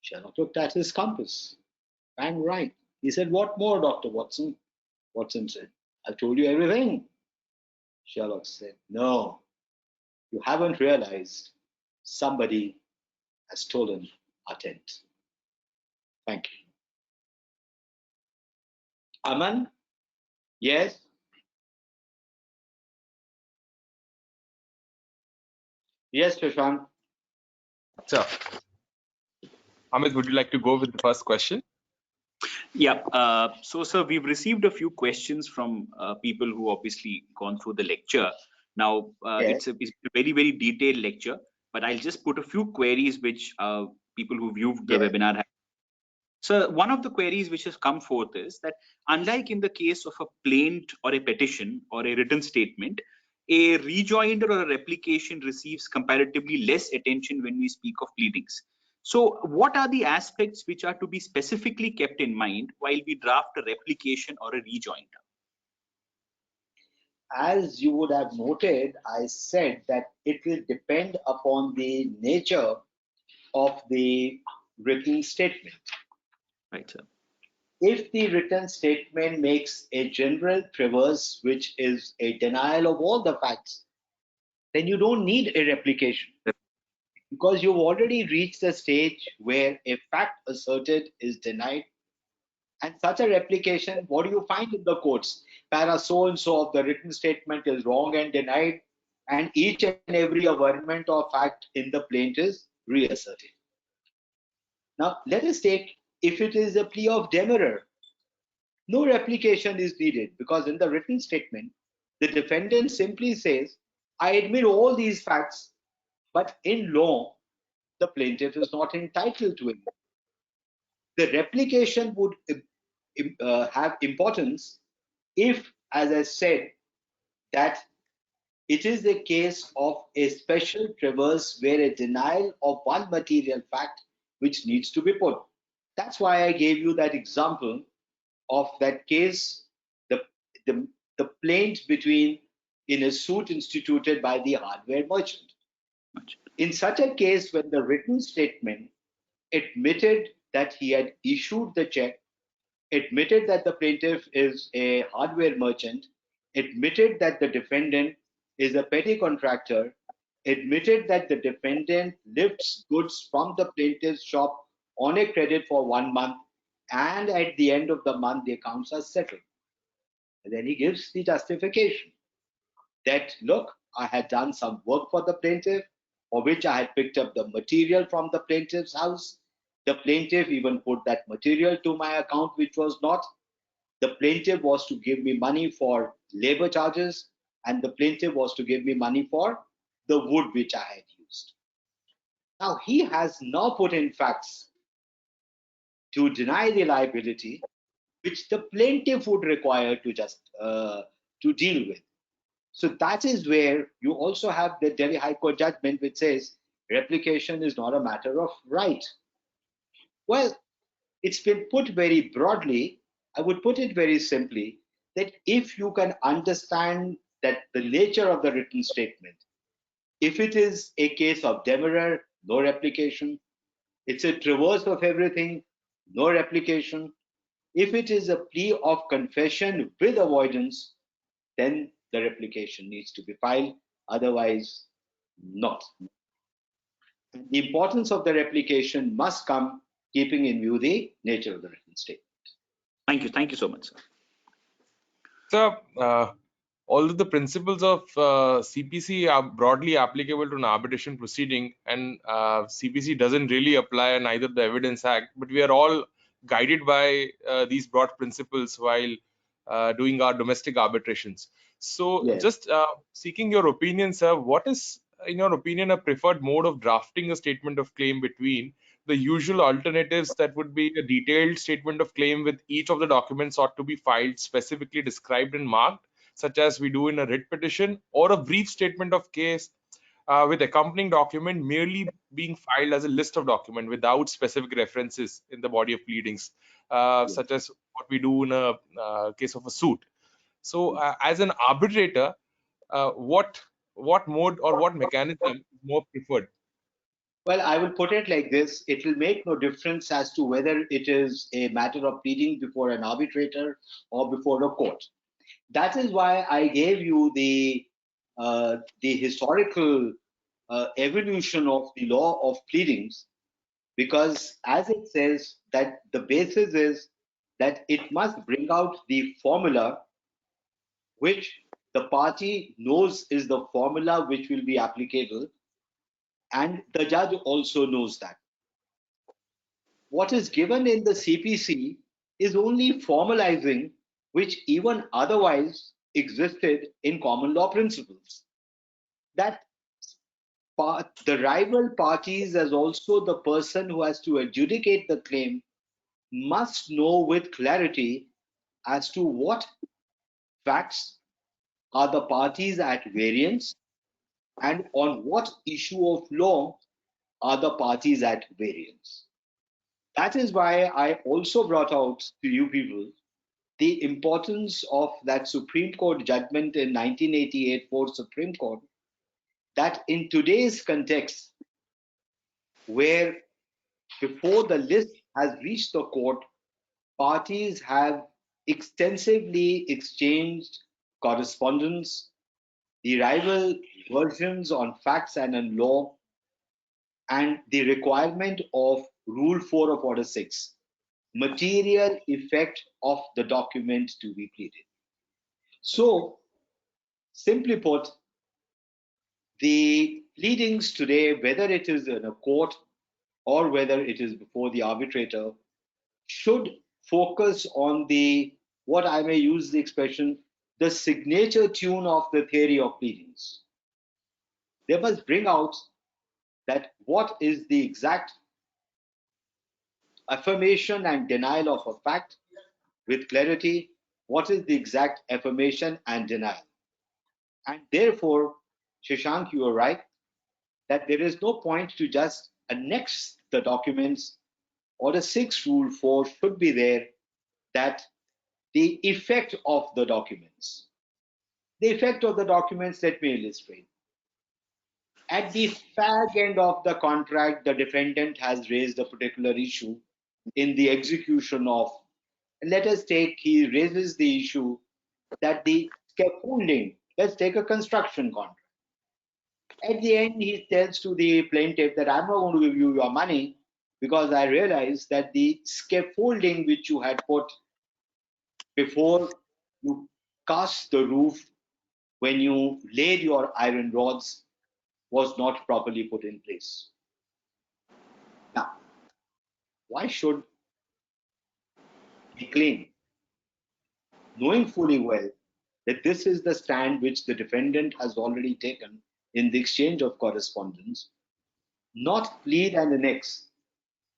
Sherlock looked at his compass. Bang right. He said, what more, Dr. Watson? Watson said, I've told you everything. Sherlock said, no, you haven't realized somebody has stolen our tent. Thank you. Aman? Yes? Yes, Shashank. So, Amit, would you like to go with the first question? Yeah. So, sir, we've received a few questions from people who obviously gone through the lecture. Now, Yes. it's a very, very detailed lecture, but I'll just put a few queries which people who viewed the Yes. webinar have. So, one of the queries which has come forth is that unlike in the case of a plaint or a petition or a written statement, a rejoinder or a replication receives comparatively less attention when we speak of pleadings. So what are the aspects which are to be specifically kept in mind while we draft a replication or a rejoinder? As you would have noted, I said that it will depend upon the nature of the written statement. Right, sir. If the written statement makes a general traverse, which is a denial of all the facts, then you don't need a replication. because you've already reached the stage where a fact asserted is denied. And such a replication, what do you find in the courts? Para so and so of the written statement is wrong and denied, and each and every averment or fact in the plaint is reasserted. Now, let us take if it is a plea of demurrer, no replication is needed because in the written statement, the defendant simply says, I admit all these facts, but in law, the plaintiff is not entitled to it. The replication would have importance if, as I said, that it is a case of a special traverse where a denial of one material fact which needs to be put. That's why I gave you that example of that case, the, the, the plaint between in a suit instituted by the hardware merchant. In such a case, when the written statement admitted that he had issued the check, admitted that the plaintiff is a hardware merchant, admitted that the defendant is a petty contractor, admitted that the defendant lifts goods from the plaintiff's shop on a credit for 1 month, and at the end of the month, the accounts are settled. And then he gives the justification that, look, I had done some work for the plaintiff, for which I had picked up the material from the plaintiff's house. The plaintiff even put that material to my account, which was not. The plaintiff was to give me money for labor charges, and the plaintiff was to give me money for the wood which I had used. Now, he has now put in facts to deny the liability, which the plaintiff would require to to deal with. So that is where you also have the Delhi High Court judgment, which says replication is not a matter of right. Well, it's been put very broadly. I would put it very simply that if you can understand that the nature of the written statement, if it is a case of demurrer, no replication. It's a traverse of everything, no replication. If it is a plea of confession with avoidance, then the replication needs to be filed, otherwise not. The importance of the replication must come keeping in view the nature of the written statement. Thank you so much, sir. So, although the principles of CPC are broadly applicable to an arbitration proceeding, and CPC doesn't really apply neither the Evidence Act, but we are all guided by these broad principles while doing our domestic arbitrations. So, Yes. just seeking your opinion, sir, what is, in your opinion, a preferred mode of drafting a statement of claim between the usual alternatives that would be a detailed statement of claim with each of the documents ought to be filed, specifically described and marked, such as we do in a writ petition, or a brief statement of case with accompanying document merely being filed as a list of document without specific references in the body of pleadings, such as what we do in a case of a suit. So, as an arbitrator, what mode or what mechanism is more preferred? Well, I will put it like this. It will make no difference as to whether it is a matter of pleading before an arbitrator or before a court. That is why I gave you the historical evolution of the law of pleadings, because as it says that the basis is that it must bring out the formula which the party knows is the formula which will be applicable, and the judge also knows that. What is given in the CPC is only formalizing which even otherwise existed in common law principles. That the rival parties, as also the person who has to adjudicate the claim, must know with clarity as to what facts are the parties at variance and on what issue of law are the parties at variance. That is why I also brought out to you people the importance of that Supreme Court judgment in 1988 for Supreme Court, that in today's context, where before the list has reached the court, parties have extensively exchanged correspondence, the rival versions on facts and on law, and the requirement of Rule 4 of Order 6, material effect of the document to be pleaded. So, simply put, the pleadings today, whether it is in a court or whether it is before the arbitrator, should focus on the, what I may use the expression, the signature tune of the theory of pleadings. They must bring out that what is the exact affirmation and denial of a fact with clarity, what is the exact affirmation and denial. And therefore, Shashank, you are right, that there is no point to just annex the documents. Order 6 Rule 4 should be there, that the effect of the documents. The effect of the documents, let me illustrate. At the fag end of the contract, the defendant has raised a particular issue in the execution of, let us take, he raises the issue that the scaffolding, let's take a construction contract. At the end, he tells to the plaintiff that I'm not going to give you your money because I realize that the scaffolding which you had put before you cast the roof, when you laid your iron rods, was not properly put in place. Now, why should he claim, knowing fully well that this is the stand which the defendant has already taken in the exchange of correspondence, not plead and annex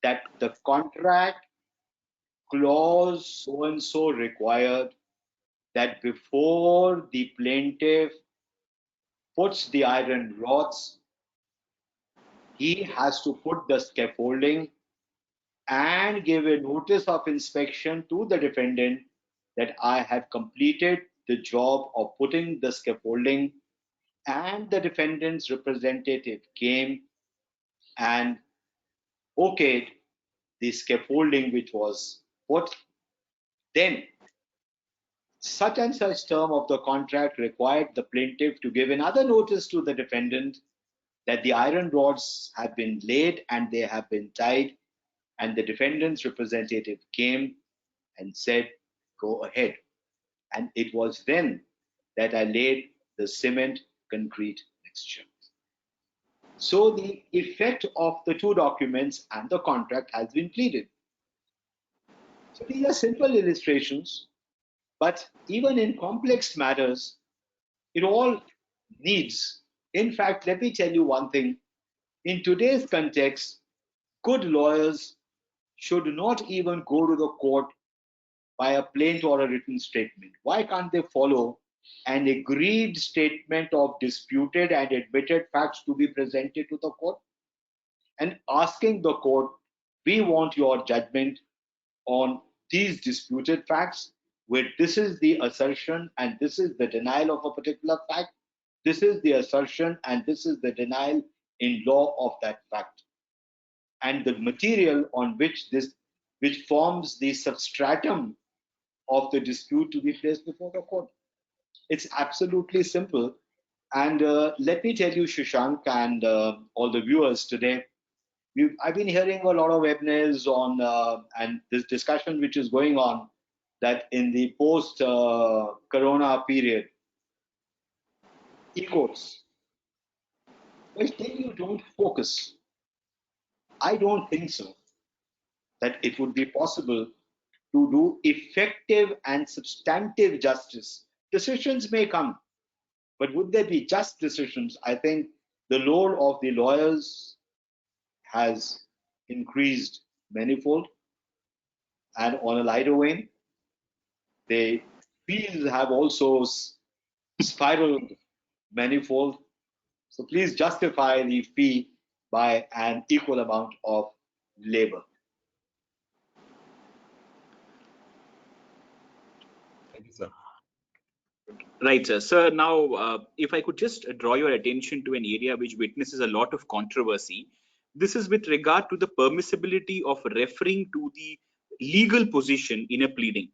that the contract clause so and so required that before the plaintiff puts the iron rods, he has to put the scaffolding and give a notice of inspection to the defendant that I have completed the job of putting the scaffolding, and the defendant's representative came and okayed the scaffolding which was put. Then such and such term of the contract required the plaintiff to give another notice to the defendant that the iron rods have been laid and they have been tied, and the defendant's representative came and said, go ahead. And it was then that I laid the cement concrete mixture. So the effect of the two documents and the contract has been pleaded. So these are simple illustrations, but even in complex matters, it all needs. In fact, let me tell you one thing. In today's context, good lawyers should not even go to the court by a plain or a written statement. Why can't they follow an agreed statement of disputed and admitted facts to be presented to the court? And asking the court, we want your judgment on these disputed facts, where this is the assertion and this is the denial of a particular fact, this is the assertion and this is the denial in law of that fact, and the material on which which forms the substratum of the dispute to be placed before the court. It's absolutely simple. And let me tell you, Shashank, and all the viewers today, I've been hearing a lot of webinars on and this discussion which is going on, that in the post corona period, e-courts, well, then you don't focus. I don't think so, that it would be possible to do effective and substantive justice. Decisions may come, but would there be just decisions? I think the load of the lawyers has increased manifold, and on a lighter vein, the fees have also spiraled manifold. So please justify the fee by an equal amount of labor. Thank you, sir. Right, sir. Sir, now, if I could just draw your attention to an area which witnesses a lot of controversy, this is with regard to the permissibility of referring to the legal position in a pleading.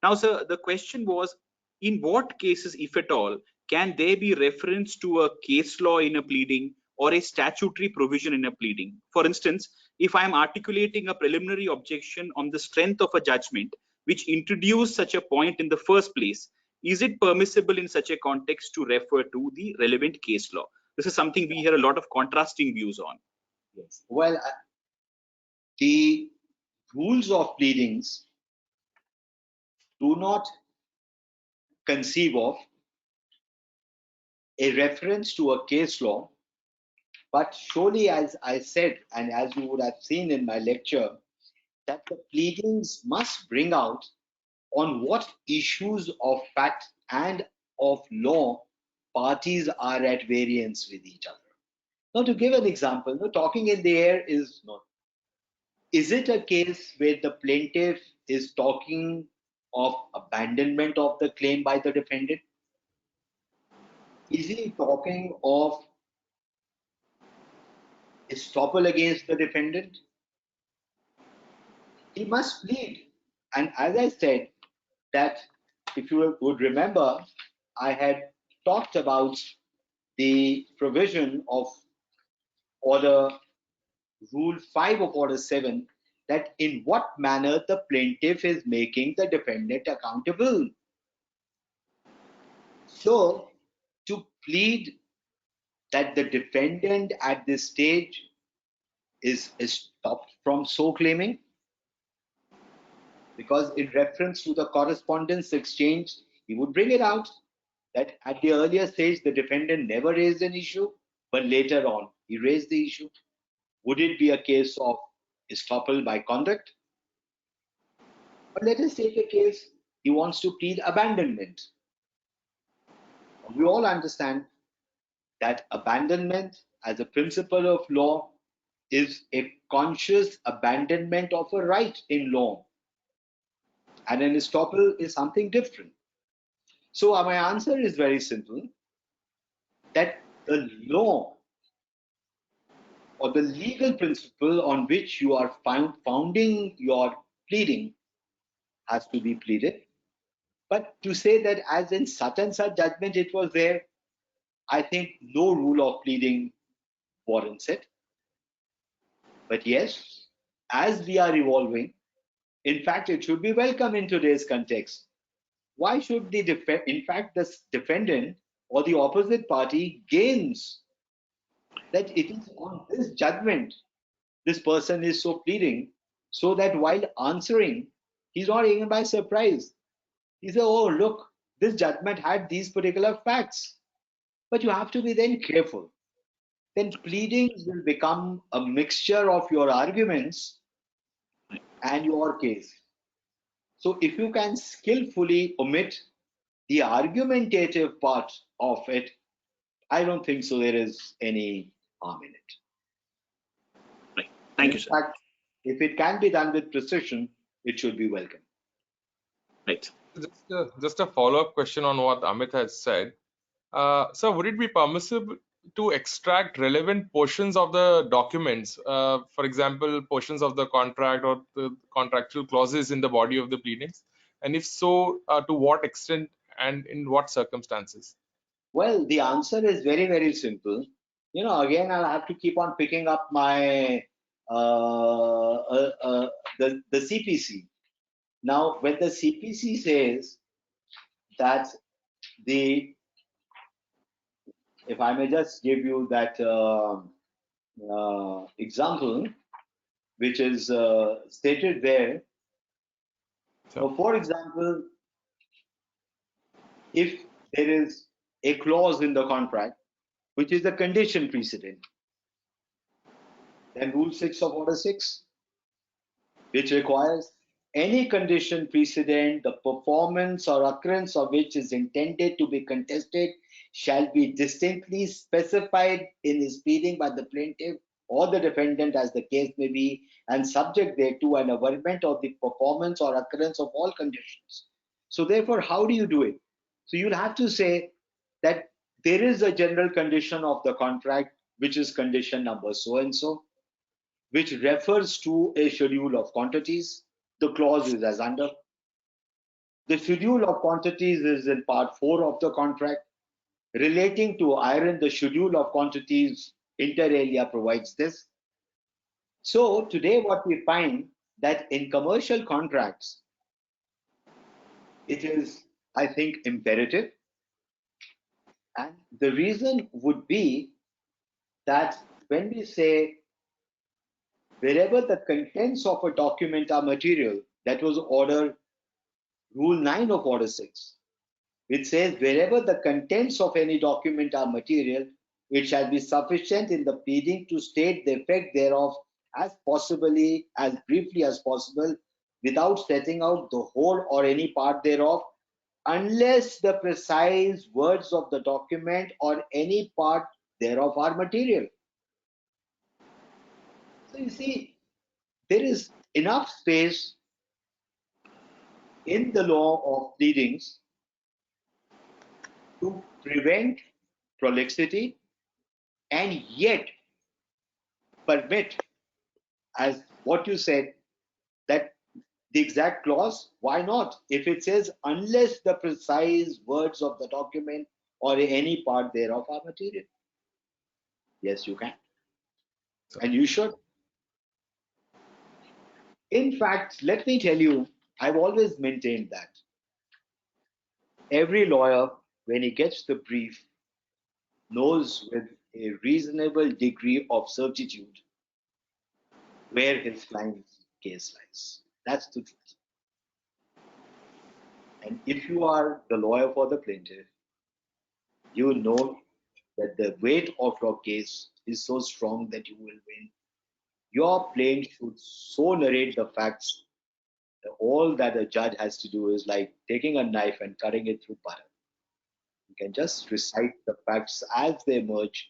Now, sir, the question was, in what cases, if at all, can there be reference to a case law in a pleading, or a statutory provision in a pleading. For instance, if I am articulating a preliminary objection on the strength of a judgment which introduced such a point in the first place, is it permissible in such a context to refer to the relevant case law? This is something we hear a lot of contrasting views on. Yes. Well, the rules of pleadings do not conceive of a reference to a case law, but surely, as I said, and as you would have seen in my lecture, that the pleadings must bring out on what issues of fact and of law parties are at variance with each other. Now, to give an example, talking in the air is not. Is it a case where the plaintiff is talking of abandonment of the claim by the defendant? Is he talking of estoppel against the defendant? He must plead. And as I said, that if you would remember, I had talked about the provision of Order Rule 5 of Order 7, that in what manner the plaintiff is making the defendant accountable. So, to plead that the defendant at this stage is stopped from so claiming, because in reference to the correspondence exchange, he would bring it out that at the earlier stage, the defendant never raised an issue, but later on, he raised the issue. Would it be a case of estoppel by conduct? But let us take a case, he wants to plead abandonment. We all understand that abandonment as a principle of law is a conscious abandonment of a right in law. And an estoppel is something different. So my answer is very simple, that the law or the legal principle on which you are founding your pleading has to be pleaded. But to say that as in such and such judgment it was there, I think no rule of pleading warrants it. But yes, as we are evolving, in fact, it should be welcome in today's context. Why should the defendant or the opposite party gains that it is on this judgment this person is so pleading, so that while answering, he's not taken by surprise. He says, oh, look, this judgment had these particular facts. But you have to be then careful. Then pleadings will become a mixture of your arguments and your case. So if you can skillfully omit the argumentative part of it, I don't think so there is any harm in it. Right. Thank you, sir. In fact, if it can be done with precision, it should be welcome. Right. Just a follow-up question on what Amit has said. So would it be permissible to extract relevant portions of the documents, for example, portions of the contract or the contractual clauses in the body of the pleadings? And if so, to what extent and in what circumstances? Well, the answer is very, very simple. Again, I'll have to keep on picking up my the CPC. Now, when the CPC says that if I may just give you that example, which is stated there. So, for example, if there is a clause in the contract, which is the condition precedent, then Rule 6 of Order 6, which requires any condition precedent, the performance or occurrence of which is intended to be contested, shall be distinctly specified in his pleading by the plaintiff or the defendant, as the case may be, and subject thereto an averment of the performance or occurrence of all conditions. So therefore, how do you do it? So you'll have to say that there is a general condition of the contract, which is condition number so and so, which refers to a schedule of quantities. The clause is as under. The schedule of quantities is in part 4 of the contract, relating to iron. The schedule of quantities Inter alia provides this. So today what we find that in commercial contracts, it is, I think, imperative. And the reason would be that when we say wherever the contents of a document are material, that was order rule 9 of order 6, which says wherever the contents of any document are material, it shall be sufficient in the pleading to state the effect thereof as possibly, as briefly as possible, without setting out the whole or any part thereof, unless the precise words of the document or any part thereof are material. So you see, there is enough space in the law of pleadings to prevent prolixity and yet permit, as what you said, that the exact clause, why not? If it says, unless the precise words of the document or any part thereof are material. Yes, you can. And you should. In fact, let me tell you, I've always maintained that every lawyer, when he gets the brief, knows with a reasonable degree of certitude where his client's case lies. That's the truth. And if you are the lawyer for the plaintiff, you know that the weight of your case is so strong that you will win. Your plaint should so narrate the facts that all that a judge has to do is like taking a knife and cutting it through butter. You can just recite the facts as they emerge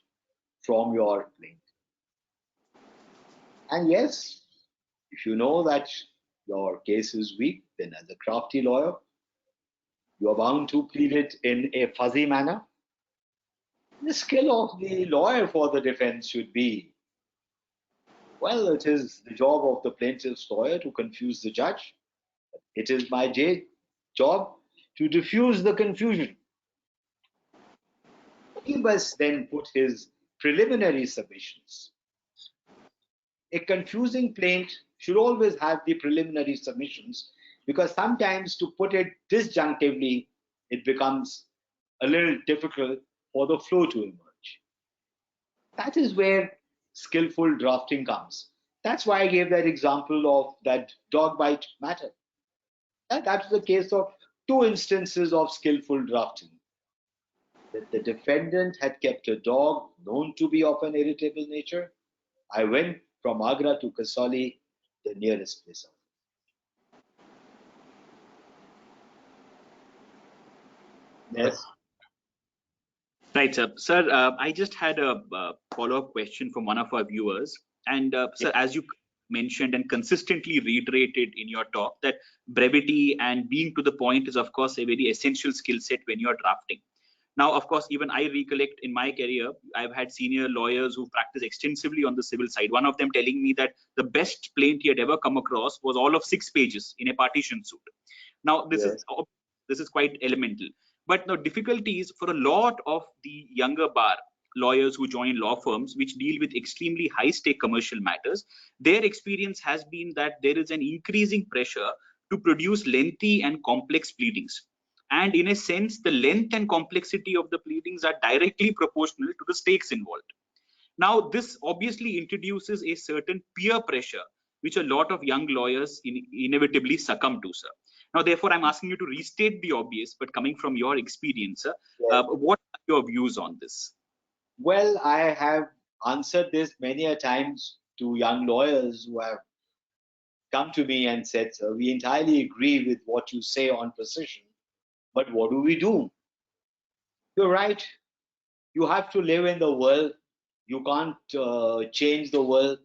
from your plaint. And yes, if you know that your case is weak, then as a crafty lawyer, you are bound to plead it in a fuzzy manner. The skill of the lawyer for the defense should be, well, it is the job of the plaintiff's lawyer to confuse the judge. It is my job to diffuse the confusion. He must then put his preliminary submissions. A confusing plaint should always have the preliminary submissions, because sometimes to put it disjunctively, it becomes a little difficult for the flow to emerge. That is where skillful drafting comes. That's why I gave that example of that dog bite matter. That's the case of two instances of skillful drafting. That the defendant had kept a dog known to be of an irritable nature. I went from Agra to Kasauli, the nearest place. Yes. Right, sir. Sir, I just had a follow-up question from one of our viewers. And sir, as you mentioned and consistently reiterated in your talk, that brevity and being to the point is, of course, a very essential skill set when you're drafting. Now, of course, even I recollect in my career, I've had senior lawyers who practice extensively on the civil side. One of them telling me that the best plaint he had ever come across was all of 6 pages in a partition suit. Now, this is quite elemental. But the difficulties for a lot of the younger bar lawyers who join law firms which deal with extremely high stake commercial matters, their experience has been that there is an increasing pressure to produce lengthy and complex pleadings. And in a sense, the length and complexity of the pleadings are directly proportional to the stakes involved. Now, this obviously introduces a certain peer pressure, which a lot of young lawyers inevitably succumb to, sir. Now, therefore, I'm asking you to restate the obvious, but coming from your experience, sir, what are your views on this? Well, I have answered this many a times to young lawyers who have come to me and said, sir, we entirely agree with what you say on precision, but what do we do? You're right. You have to live in the world. You can't change the world.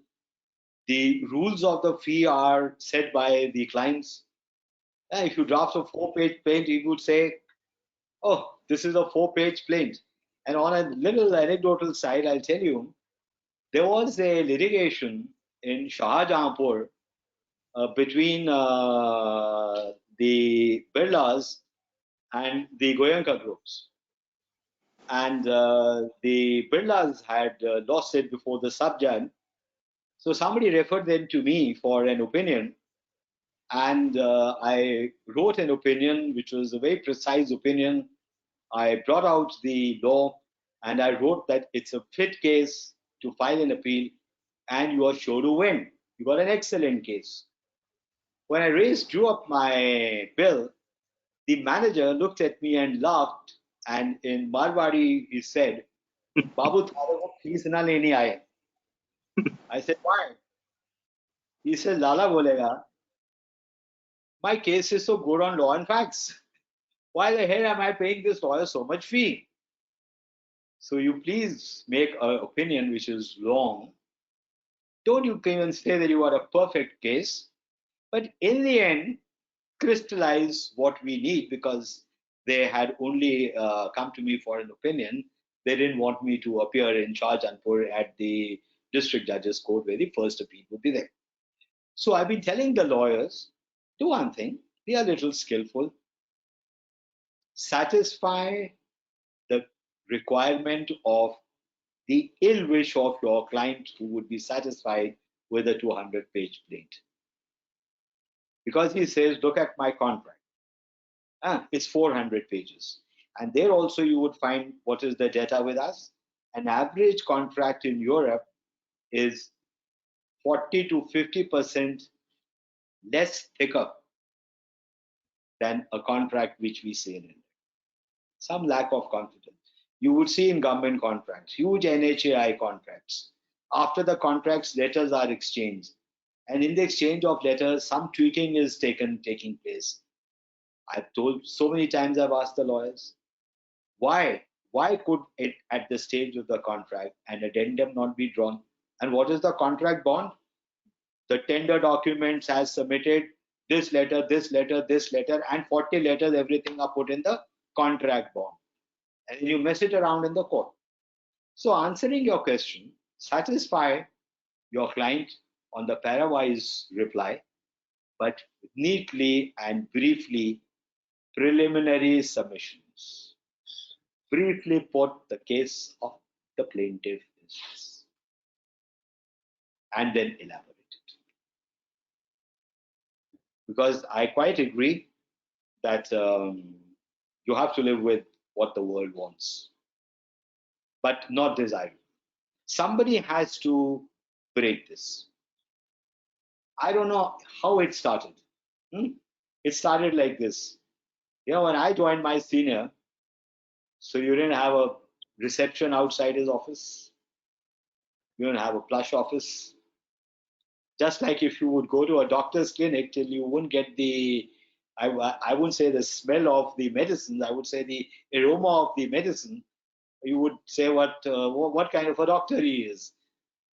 The rules of the fee are set by the clients. If you draft a 4-page plaint, he would say, oh, this is a 4-page plaint. And on a little anecdotal side, I'll tell you, there was a litigation in Shahjahanpur between the Birlas and the Goenka groups. and the Birlas had lost it before the sub-judge. So somebody referred them to me for an opinion, and I wrote an opinion, which was a very precise opinion. I brought out the law, and I wrote that it's a fit case to file an appeal, and you are sure to win. You got an excellent case. When I drew up my bill, the manager looked at me and laughed, and in Marwari he said, "Babu, thare ko fees na leni aaye." I said, "Why?" He said, "Lala bolega, my case is so good on law and facts. Why the hell am I paying this lawyer so much fee? So you please make an opinion which is wrong. Don't you come and say that you are a perfect case, but in the end, crystallize what we need, because they had only come to me for an opinion. They didn't want me to appear in Shahjahanpur at the district judges court where the first appeal would be there. So I've been telling the lawyers, do one thing, be a little skillful, satisfy the requirement of the ill wish of your client, who would be satisfied with a 200-page plaint. Because he says, look at my contract. It's 400 pages. And there also you would find what is the data with us. An average contract in Europe is 40 to 50% less thicker than a contract which we see in India. Some lack of confidence. You would see in government contracts, huge NHAI contracts. After the contracts, letters are exchanged. And in the exchange of letters, some tweaking is taking place. I've told so many times, I've asked the lawyers, why could it at the stage of the contract an addendum not be drawn? And what is the contract bond? The tender documents as submitted, this letter, this letter, this letter, and 40 letters, everything are put in the contract bond. And you mess it around in the court. So answering your question, satisfy your client on the parawise reply, but neatly and briefly preliminary submissions. Briefly put the case of the plaintiff is this, and then elaborate it. Because I quite agree that you have to live with what the world wants, but not desire. Somebody has to break this. I don't know how it started. It started like this. When I joined my senior, so you didn't have a reception outside his office. You didn't have a plush office. Just like if you would go to a doctor's clinic, till you wouldn't get the, I wouldn't say the smell of the medicine, I would say the aroma of the medicine, you would say what kind of a doctor he is.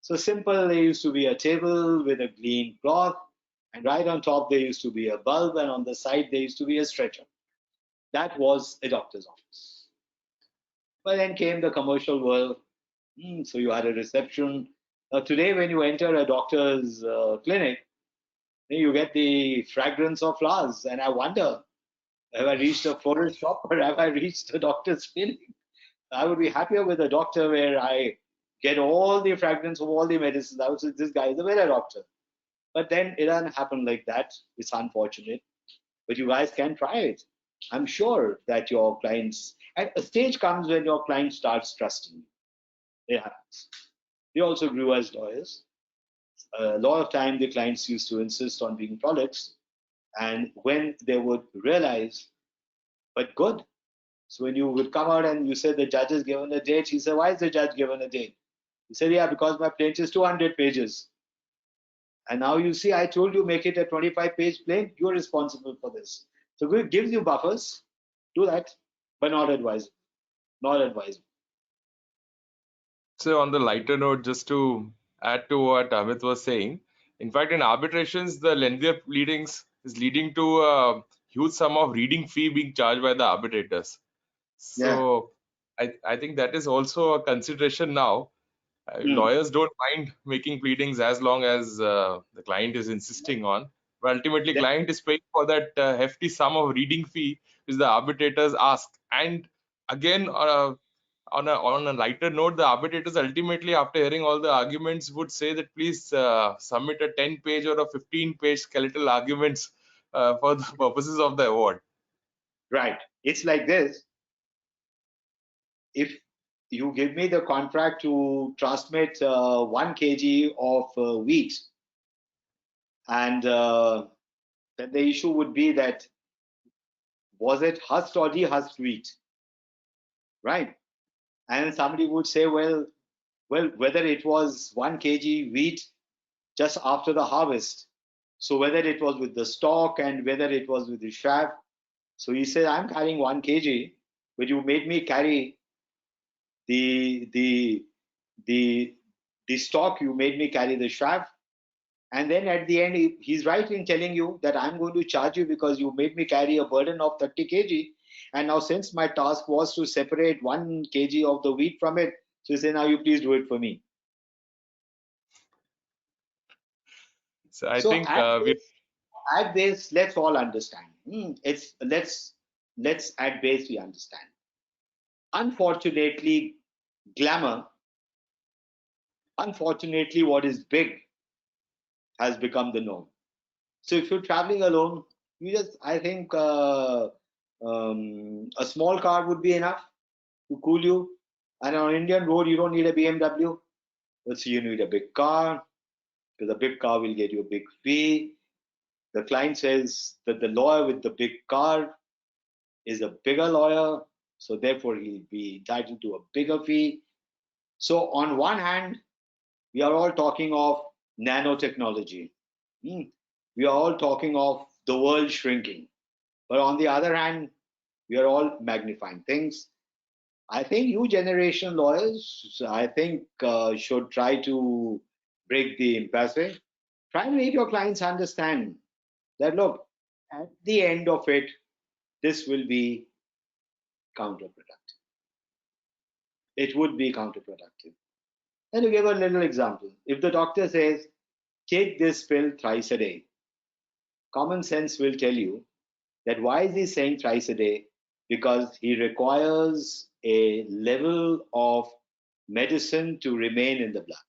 So simple, there used to be a table with a green cloth, and right on top there used to be a bulb, and on the side there used to be a stretcher. That was a doctor's office. But then came the commercial world. So you had a reception. Today, when you enter a doctor's clinic, you get the fragrance of flowers. And I wonder, have I reached a florist shop or have I reached a doctor's clinic? I would be happier with a doctor where I get all the fragrance of all the medicines. I would say, this guy is a better doctor. But then it doesn't happen like that. It's unfortunate. But you guys can try it. I'm sure that your clients, and a stage comes when your client starts trusting you. It happens. They also grew as lawyers. A lot of time the clients used to insist on being products, and when they would realize, but good. So when you would come out and you said the judge has given a date, he said, why is the judge given a date? He said, yeah, because my plaint is 200 pages. And now you see, I told you make it a 25-page plaint. You're responsible for this. So it gives you buffers. Do that, but not advisable. Not advisable. So on the lighter note, just to add to what Amit was saying, in fact, in arbitrations, the lengthier pleadings is leading to a huge sum of reading fee being charged by the arbitrators. So I think that is also a consideration now. Lawyers don't mind making pleadings as long as the client is insisting on. But ultimately, client is paying for that hefty sum of reading fee which the arbitrators ask. And again, on a lighter note, the arbitrators ultimately, after hearing all the arguments, would say that please submit a 10-page or a 15-page skeletal arguments for the purposes of the award. Right. It's like this. If you give me the contract to transmit 1 kg of wheat, and then the issue would be that was it husked or dehusked wheat, right? And somebody would say, well, whether it was 1 kg wheat just after the harvest, so whether it was with the stalk and whether it was with the chaff. So he said, I'm carrying 1 kg, but you made me carry the the the the stalk, you made me carry the chaff. And then at the end, he's right in telling you that I'm going to charge you because you made me carry a burden of 30 kg. And now, since my task was to separate 1 kg of the wheat from it, so he said, now you please do it for me. So I So think at base, let's all understand. Let's at base we understand. Unfortunately, glamour, unfortunately, what is big has become the norm. So if you're traveling alone, I think a small car would be enough to cool you. And on Indian road, you don't need a BMW. So you need a big car, because a big car will get you a big fee. The client says that the lawyer with the big car is a bigger lawyer, so therefore he'll be entitled to a bigger fee. So on one hand, we are all talking of nanotechnology. We are all talking of the world shrinking. But on the other hand, we are all magnifying things. I think you generation lawyers, I think, should try to break the impasse. Try to make your clients understand that, look, at the end of it, this will be counterproductive. It would be counterproductive. And to give a little example, if the doctor says, take this pill thrice a day, common sense will tell you that why is he saying thrice a day? Because he requires a level of medicine to remain in the blood.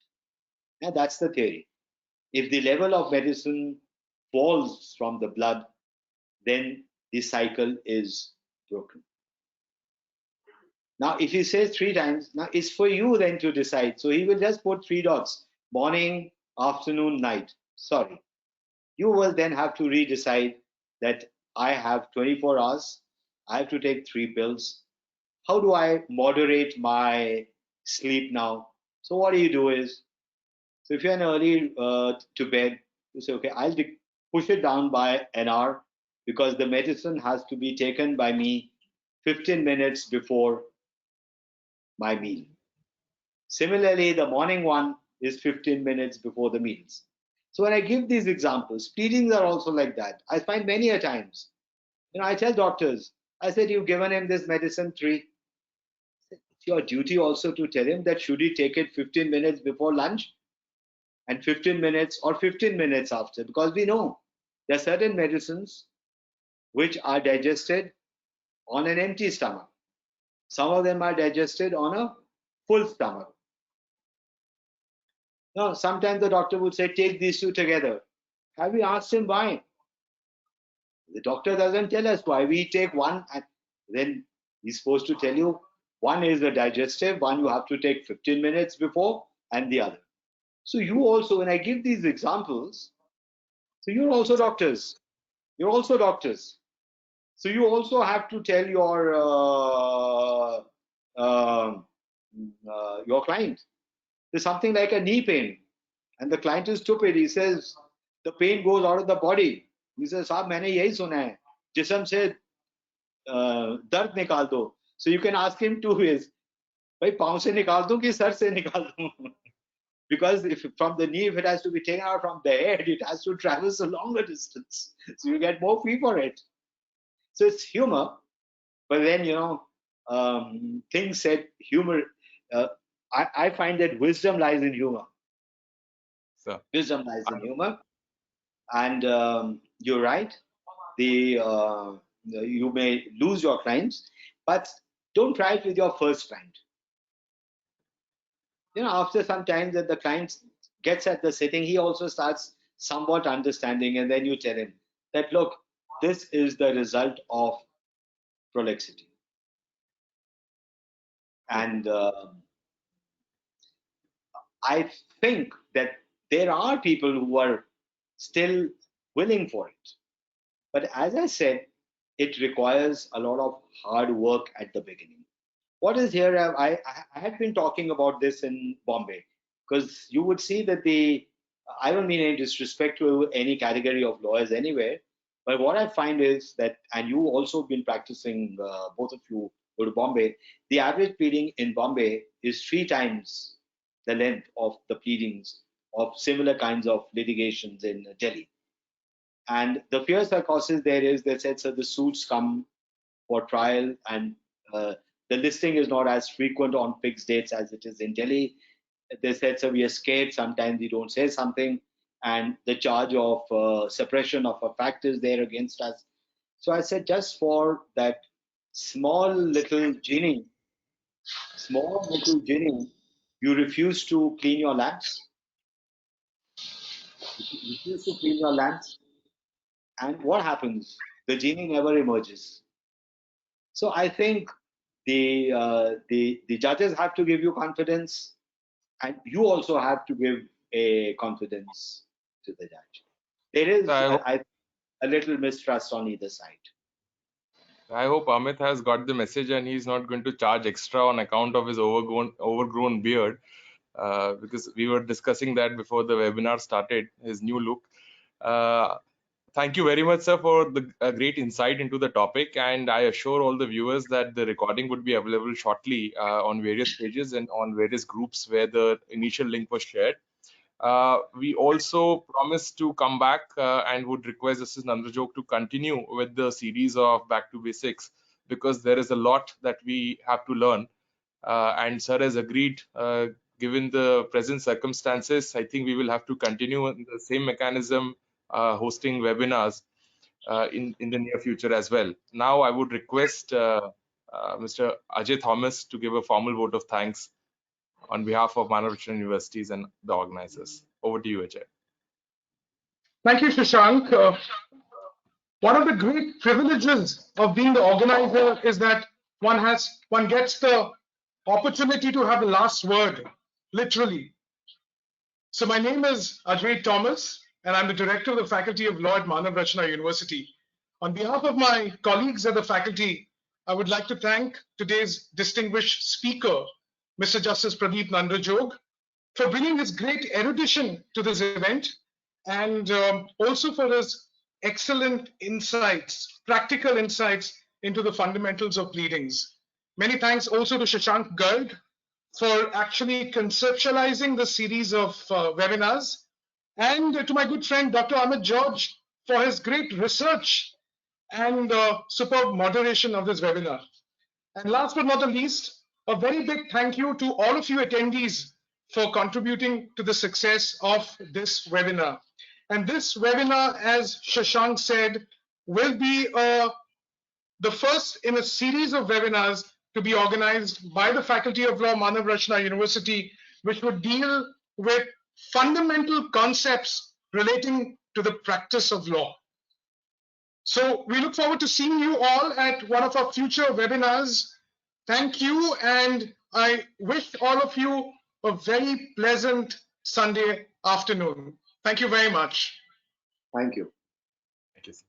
And that's the theory. If the level of medicine falls from the blood, then the cycle is broken. Now, if he says 3 times, now it's for you then to decide. So he will just put 3 dots: morning, afternoon, night. Sorry. You will then have to redecide that I have 24 hours. I have to take 3 pills. How do I moderate my sleep now? So what you do is, so if you're an early to bed, you say, okay, I'll push it down by an hour because the medicine has to be taken by me 15 minutes before my meal. Similarly, the morning one is 15 minutes before the meals. So when I give these examples, pleadings are also like that. I find many a times, I tell doctors, I said, you've given him this medicine 3. It's your duty also to tell him that should he take it 15 minutes before lunch and 15 minutes or 15 minutes after, because we know there are certain medicines which are digested on an empty stomach. Some of them are digested on a full stomach. Now, sometimes the doctor would say, take these 2 together. Have we asked him why? The doctor doesn't tell us why. We take one and then he's supposed to tell you one is the digestive, one you have to take 15 minutes before, and the other. So you also, when I give these examples, so you're also doctors. You're also doctors. So you also have to tell your client. There's something like a knee pain, and the client is stupid. He says the pain goes out of the body. He says, "साहब मैंने यही सुना है, जिस्म से दर्द निकाल दो." So you can ask him 2 ways. भाई पाँव से निकाल दूं कि सर से निकाल दूं? Because if from the knee, if it has to be taken out from the head, it has to traverse a longer distance. So you get more fee for it. So it's humor, but then things said humor. I find that wisdom lies in humor. so, Wisdom lies in humor, and you're right. You may lose your clients, but don't try it with your first client. after some time that the client gets at the sitting, he also starts somewhat understanding, and then you tell him that, look, this is the result of prolixity. And I think that there are people who are still willing for it. But as I said, it requires a lot of hard work at the beginning. What is here, I had been talking about this in Bombay, because you would see that I don't mean any disrespect to any category of lawyers anywhere, but what I find is that, and you also been practicing, both of you go to Bombay, the average pleading in Bombay is 3 times the length of the pleadings of similar kinds of litigations in Delhi. And the fear psychosis there is that said, so the suits come for trial, and the listing is not as frequent on fixed dates as it is in Delhi. They said, so we are scared, sometimes we don't say something, and the charge of suppression of a fact is there against us. So I said, just for that small little genie, you refuse to clean your lamps. You refuse to clean your lamps, and what happens? The genie never emerges. So I think the judges have to give you confidence, and you also have to give a confidence to the judge. There is a little mistrust on either side. I hope Amit has got the message and he's not going to charge extra on account of his overgrown beard, because we were discussing that before the webinar started, his new look. Thank you very much, sir, for the great insight into the topic, and I assure all the viewers that the recording would be available shortly on various pages and on various groups where the initial link was shared. We also promise to come back and would request Justice Nandrajog to continue with the series of Back to Basics, because there is a lot that we have to learn. And sir has agreed, given the present circumstances, I think we will have to continue in the same mechanism, hosting webinars in the near future as well. Now I would request Mr. Ajay Thomas to give a formal vote of thanks on behalf of Maharashtra Universities and the organizers. Over to you, Ajay. Thank you, Shashank. One of the great privileges of being the organizer is that one gets the opportunity to have the last word, literally. So my name is Ajay Thomas, and I'm the director of the Faculty of Law at Maharashtra University. On behalf of my colleagues at the faculty, I would like to thank today's distinguished speaker, Mr. Justice Pradeep Nandrajog, for bringing his great erudition to this event, and also for his excellent insights, practical insights into the fundamentals of pleadings. Many thanks also to Shashank Garg for actually conceptualizing the series of webinars, and to my good friend Dr. Amit George for his great research and superb moderation of this webinar. And last but not the least, a very big thank you to all of you attendees for contributing to the success of this webinar. And this webinar, as Shashank said, will be the first in a series of webinars to be organized by the Faculty of Law, Maharashtra University, which would deal with fundamental concepts relating to the practice of law. So we look forward to seeing you all at one of our future webinars. Thank you, and I wish all of you a very pleasant Sunday afternoon. Thank you very much. Thank you. Thank you, sir.